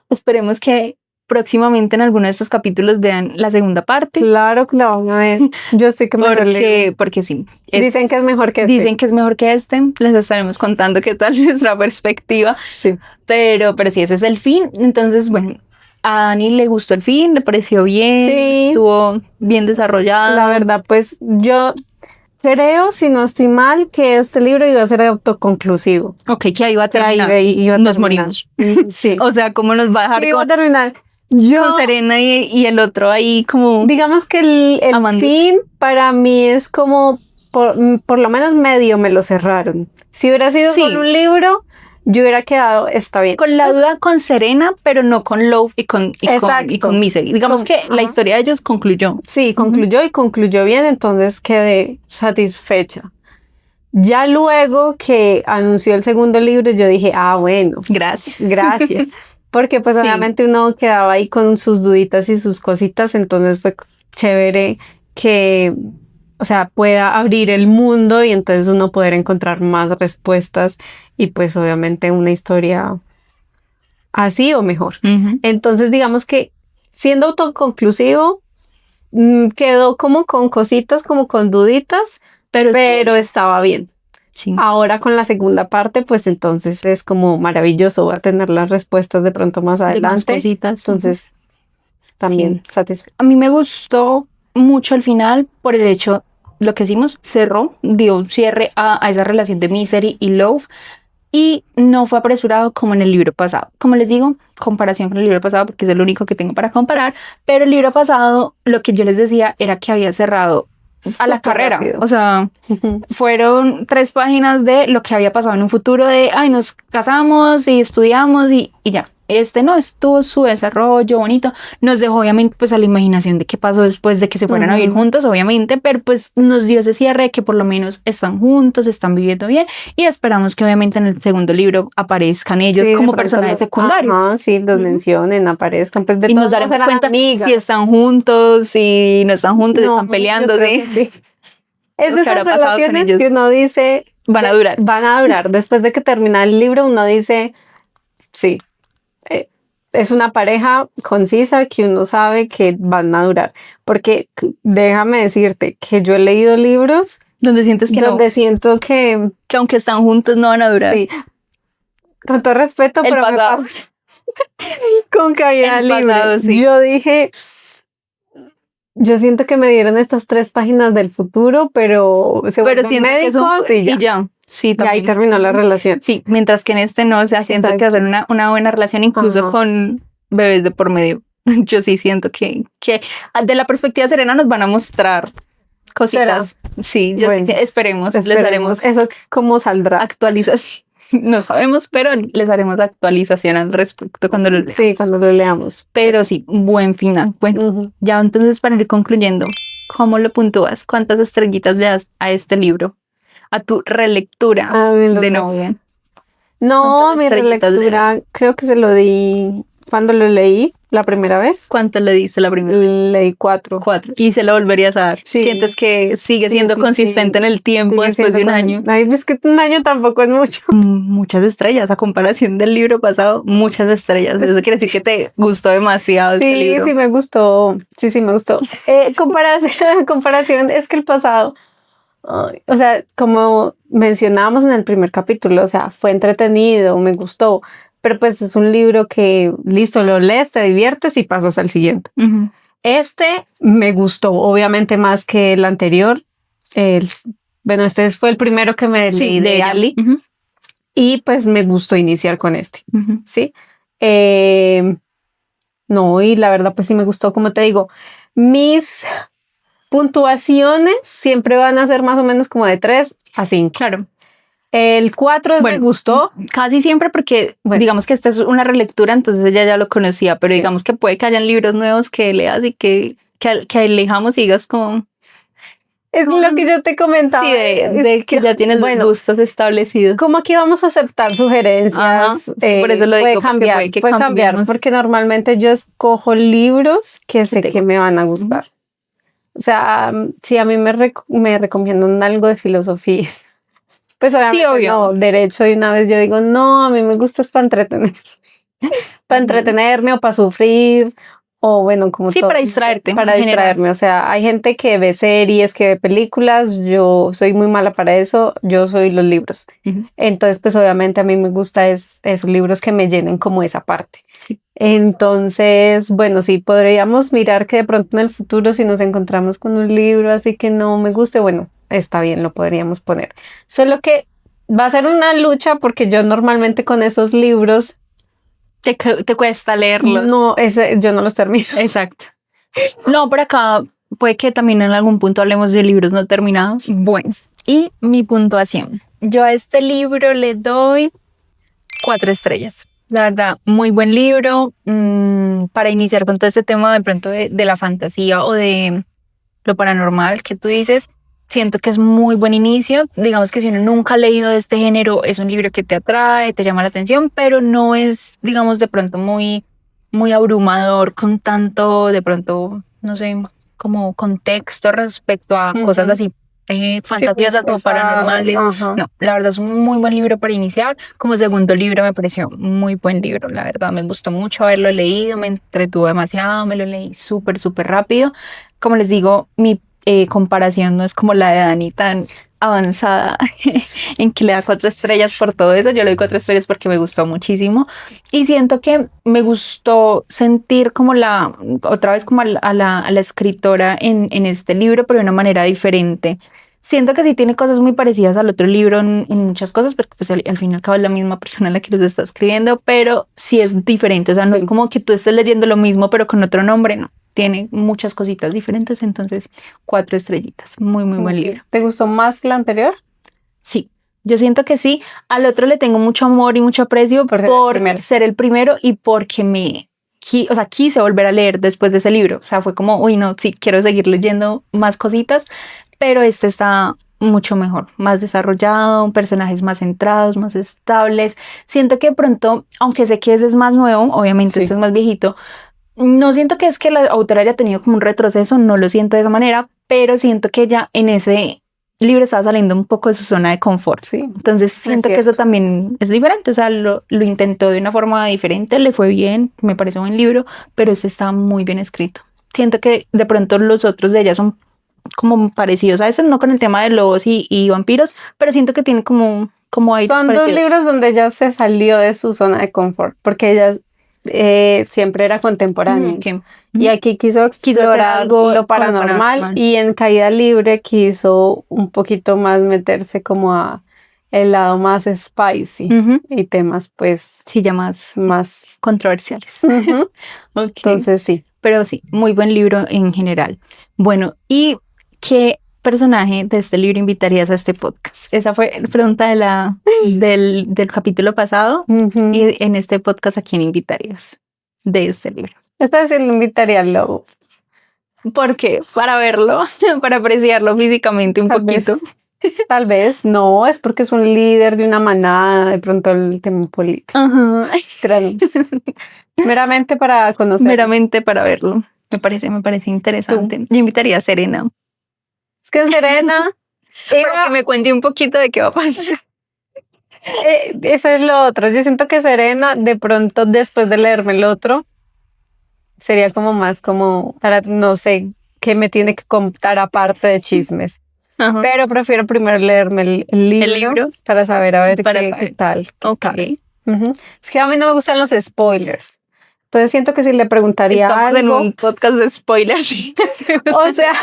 esperemos que próximamente en alguno de estos capítulos vean la segunda parte. Claro que la van a ver. Yo estoy que me porque sí. Dicen que es mejor que este. Dicen que es mejor que este. Les estaremos contando qué tal nuestra perspectiva. Sí. Pero sí, ese es el fin. Entonces, bueno, a Dani le gustó el fin, le pareció bien. Sí. Estuvo bien desarrollado. La verdad, pues yo creo, si no estoy mal, que este libro iba a ser autoconclusivo. Ok, que ahí va a terminar. Nos morimos. Sí. O sea, ¿cómo nos va a dejar iba a terminar? Con Serena y el otro ahí como... Digamos que el fin para mí es como, por lo menos medio me lo cerraron. Si hubiera sido con un libro, yo hubiera quedado, está bien. Con la duda con Serena, pero no con Love y con Misery. Digamos que la historia de ellos concluyó. Sí, concluyó y concluyó bien, entonces quedé satisfecha. Ya luego que anunció el segundo libro, yo dije, bueno. Gracias. Porque pues obviamente uno quedaba ahí con sus duditas y sus cositas, entonces fue chévere que, o sea, pueda abrir el mundo y entonces uno poder encontrar más respuestas y pues obviamente una historia así o mejor. Entonces digamos que siendo autoconclusivo, quedó como con cositas, como con duditas, pero estaba bien. Sí. Ahora con la segunda parte, pues entonces es como maravilloso, va a tener las respuestas de pronto más adelante. Más cositas. Entonces, también satisfecho. A mí me gustó mucho el final por el hecho, lo que hicimos, dio un cierre a esa relación de Misery y Love y no fue apresurado como en el libro pasado. Como les digo, comparación con el libro pasado porque es el único que tengo para comparar, pero el libro pasado, lo que yo les decía era que había cerrado a la carrera, rápido. O sea, fueron 3 páginas de lo que había pasado en un futuro de, nos casamos y estudiamos y ya. no, tuvo su desarrollo bonito, nos dejó obviamente pues a la imaginación de qué pasó después de que se fueran a vivir juntos, obviamente, pero pues nos dio ese cierre de que por lo menos están juntos, están viviendo bien, y esperamos que obviamente en el segundo libro aparezcan ellos como personajes secundarios. Ajá, sí, los mencionen, aparezcan, pues de y todos nos daremos modos eran cuenta amigas. si están juntos, si no están juntos, No, están peleando, yo creo ¿sí? que sí. Es de ¿Qué habrá esas pasado con relaciones ellos? que uno dice Van a durar. van a durar. Después de que termina el libro, uno dice, sí, es una pareja concisa que uno sabe que van a durar. Porque déjame decirte que yo he leído libros Donde sientes que donde siento que aunque están juntos no van a durar. sí, con todo respeto, El pero pasado. me pasó con caída El libre. pasado, sí. Yo dije, yo siento que me dieron estas 3 páginas del futuro, pero se Pero vuelven siento que médicos y ya. Sí, Y ahí también. terminó la relación. Sí, mientras que en este no, o sea, siento que Exacto. hacer una buena relación incluso Ajá. con bebés de por medio. Yo sí siento que de la perspectiva de Serena nos van a mostrar cositas. Sí, Bueno, sí, esperemos, les Esperemos haremos eso cómo saldrá. actualización. No sabemos, pero les haremos actualización al respecto cuando lo leamos. Sí, cuando lo leamos. Pero sí, buen final. Bueno, Ujú. ya entonces para ir concluyendo, ¿cómo lo puntúas? ¿Cuántas estrellitas le das a este libro? A tu relectura Ah, me lo de das. novia. No, ¿Cuántas mi estrellitas le relectura creo que se lo di cuando lo leí la primera vez. ¿Cuánto le diste la primera vez? Leí 4. 4. Y se lo volverías a dar. Sí. ¿Sientes que sigue siendo Sí, consistente en el tiempo sigue después de un siendo año? Ay, es que un año tampoco es mucho. Muchas estrellas a comparación del libro pasado, muchas estrellas. Eso quiere decir que te gustó demasiado este Sí, libro. sí me gustó. Sí, me gustó. Comparación es que el pasado, ay, o sea, como mencionábamos en el primer capítulo, o sea, fue entretenido, me gustó, pero pues es un libro que, listo, lo lees, te diviertes y pasas al siguiente. Ujú. Este me gustó, obviamente más que el anterior. Bueno, este fue el primero que me leí de ella. Ali Ujú, y pues me gustó iniciar con este, ujú. ¿sí? No, y la verdad pues sí me gustó, como te digo, mis puntuaciones siempre van a ser más o menos como de 3 a 5. Claro. El 4 me Bueno, gustó. Casi siempre porque Bueno. digamos que esta es una relectura, entonces ella ya lo conocía, pero Sí. digamos que puede que hayan libros nuevos que leas y que elijamos y digas como... Es lo que yo te comentaba. Sí, de es que ya tienes bueno, gustos establecidos. como aquí vamos a aceptar sugerencias, Ajá, es que por eso lo puede digo, porque cambiar, puede que puede cambiar, cambiemos. porque normalmente yo escojo libros que sé te que me van a gustar. O sea, si a mí me recomiendan algo de filosofía, pues obviamente obvio. no, derecho de una vez yo digo, no, a mí me gusta es para entretener, para entretenerme o para sufrir, o bueno, como Sí, todo, para distraerte, para en general. distraerme. O sea, hay gente que ve series, que ve películas, yo soy muy mala para eso, yo soy los libros. Ujú. Entonces, pues obviamente a mí me gusta esos libros que me llenen como esa parte. Sí. Entonces, bueno, sí, podríamos mirar que de pronto en el futuro si nos encontramos con un libro así que no me guste, bueno, está bien, lo podríamos poner. Solo que va a ser una lucha porque yo normalmente con esos libros Te cuesta leerlos. no, yo no los termino. Exacto. No, por acá puede que también en algún punto hablemos de libros no terminados. Bueno, y mi puntuación. Yo a este libro le doy 4 estrellas. La verdad, muy buen libro para iniciar con todo este tema de pronto de la fantasía o de lo paranormal que tú dices. Siento que es muy buen inicio. Digamos que si uno nunca ha leído de este género, es un libro que te atrae, te llama la atención, pero no es, digamos, de pronto muy, muy abrumador con tanto, de pronto, no sé, como contexto respecto a cosas así fantasiosas o paranormales. Ajá. No, la verdad es un muy buen libro para iniciar. Como segundo libro me pareció muy buen libro, la verdad me gustó mucho haberlo leído, me entretuvo demasiado, me lo leí súper, súper rápido. Como les digo, mi comparación no es como la de Dani tan avanzada en que le da 4 estrellas por todo eso. Yo le doy 4 estrellas porque me gustó muchísimo y siento que me gustó sentir como otra vez como a la escritora en este libro, pero de una manera diferente. Siento que sí tiene cosas muy parecidas al otro libro en muchas cosas, porque pues al fin y al cabo es la misma persona la que los está escribiendo, pero sí es diferente. O sea, no es como que tú estés leyendo lo mismo, pero con otro nombre, no. Tiene muchas cositas diferentes, entonces 4 estrellitas. Muy, muy buen libro. ¿Te gustó más que el anterior? Sí, Yo siento que sí. Al otro le tengo mucho amor y mucho aprecio por ser el primero y porque quise volver a leer después de ese libro. O sea, fue como, uy, no, sí, quiero seguir leyendo más cositas, pero este está mucho mejor, más desarrollado, personajes más centrados, más estables. Siento que de pronto, aunque sé que ese es más nuevo, obviamente este es más viejito, no siento que es que la autora haya tenido como un retroceso, no lo siento de esa manera, pero siento que ella en ese libro estaba saliendo un poco de su zona de confort. Sí, entonces siento que eso también es diferente, o sea, lo intentó de una forma diferente, le fue bien, me pareció un buen libro, pero este está muy bien escrito. Siento que de pronto los otros de ella son como parecidos a eso, no con el tema de lobos y vampiros, pero siento que tiene como ahí son parecidos. 2 libros donde ella se salió de su zona de confort, porque ella siempre era contemporánea. Okay. Y aquí quiso explorar algo lo paranormal, y en Caída Libre quiso un poquito más meterse como a el lado más spicy y temas pues sí, ya más controversiales. Okay. Entonces sí. Pero sí, muy buen libro en general. Bueno, ¿y qué personaje de este libro invitarías a este podcast? Esa fue la pregunta del capítulo pasado. Y en este podcast, ¿a quién invitarías de este libro? Esta vez sí lo invitaría al lobo. ¿Por qué? Para verlo, para apreciarlo físicamente un poquito. Tal vez, no, es porque es un líder de una manada, de pronto el tema político. Meramente para conocerlo. Meramente para verlo. Me parece interesante. Yo invitaría a Serena. Es que Serena... para que me cuente un poquito de qué va a pasar. Eso es lo otro. Yo siento que Serena, de pronto, después de leerme el otro, sería como más como para, no sé, qué me tiene que contar aparte de chismes. Pero prefiero primero leerme el libro para saber qué tal. Okay. Es que a mí no me gustan los spoilers. Entonces siento que si le preguntaría Estamos algo... en un podcast de spoilers. O sea,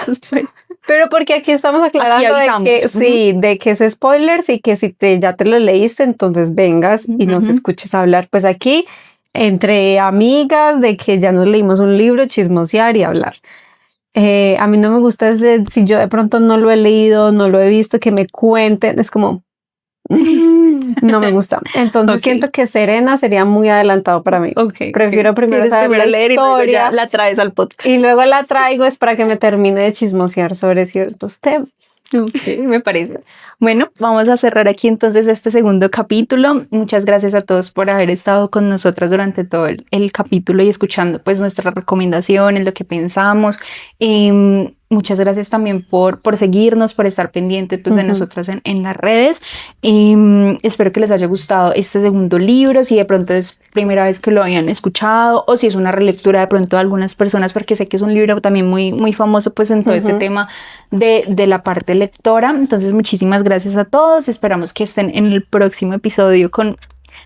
pero porque aquí estamos aclarando de que es spoilers y que si ya te lo leíste, entonces vengas y nos escuches hablar. Pues aquí, entre amigas, de que ya nos leímos un libro, chismosear y hablar. A mí no me gusta si yo de pronto no lo he leído, no lo he visto, que me cuenten, es como... no me gusta. Entonces siento que Serena sería muy adelantado para mí. Prefiero primero saber la historia, la traes al podcast. Y luego la traigo es para que me termine de chismosear sobre ciertos temas. Me parece. Bueno, vamos a cerrar aquí entonces este segundo capítulo. Muchas gracias a todos por haber estado con nosotras durante todo el capítulo y escuchando pues nuestras recomendaciones, lo que pensamos. Muchas gracias también por seguirnos, por estar pendientes pues, de nosotras en las redes. Espero que les haya gustado este segundo libro, si de pronto es primera vez que lo hayan escuchado o si es una relectura de pronto de algunas personas, porque sé que es un libro también muy, muy famoso pues en todo este tema de la parte lectora. Entonces muchísimas gracias a todos, esperamos que estén en el próximo episodio con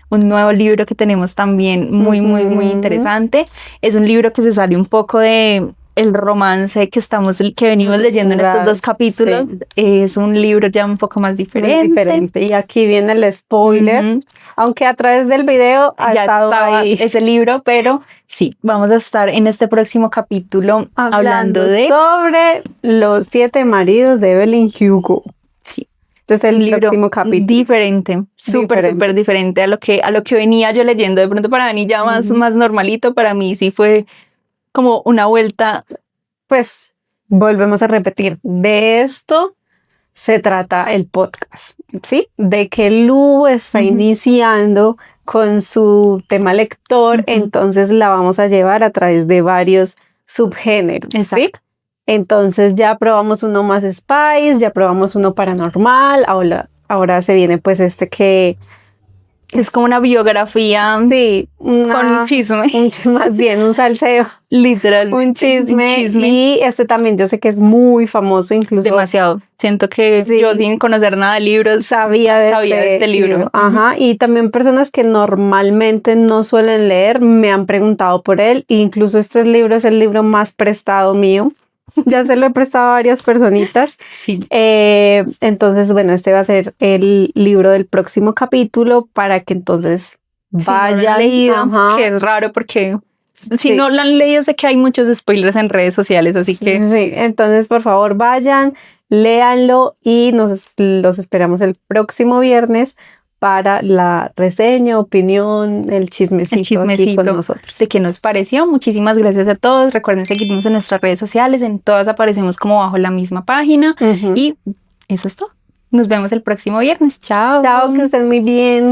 un nuevo libro que tenemos también muy, muy, muy interesante. Es un libro que se sale un poco de el romance que venimos leyendo en estos 2 capítulos. Es un libro ya un poco más diferente. Y aquí viene el spoiler, aunque a través del video ya estaba ahí ese libro, pero sí, vamos a estar en este próximo capítulo hablando sobre los 7 maridos de Evelyn Hugo. Sí. Entonces el próximo capítulo diferente, súper diferente a lo que venía yo leyendo. De pronto para Dani ya más normalito, para mí sí fue como una vuelta. Pues volvemos a repetir, de esto se trata el podcast, ¿sí? De que Lu está iniciando con su tema lector, entonces la vamos a llevar a través de varios subgéneros, ¿sí? Entonces ya probamos uno más spice, ya probamos uno paranormal, ahora se viene pues que... Es como una biografía. Sí, con chisme. Más bien un salseo. Literal. Un chisme. Y también yo sé que es muy famoso, incluso. Demasiado. Siento que yo sin conocer nada de libros sabía de este libro. Ajá. Y también personas que normalmente no suelen leer me han preguntado por él. E incluso este libro es el libro más prestado mío. Ya se lo he prestado a varias personitas. Sí. Entonces, bueno, este va a ser el libro del próximo capítulo para que entonces vayan. No lo han leído, que es raro porque si no lo han leído sé que hay muchos spoilers en redes sociales, así que... Sí, entonces por favor vayan, léanlo y los esperamos el próximo viernes para la reseña, opinión, el chismecito aquí con nosotros. ¿De qué nos pareció? Muchísimas gracias a todos. Recuerden seguirnos en nuestras redes sociales. En todas aparecemos como bajo la misma página. Y eso es todo. Nos vemos el próximo viernes. Chao. Chao, que estén muy bien.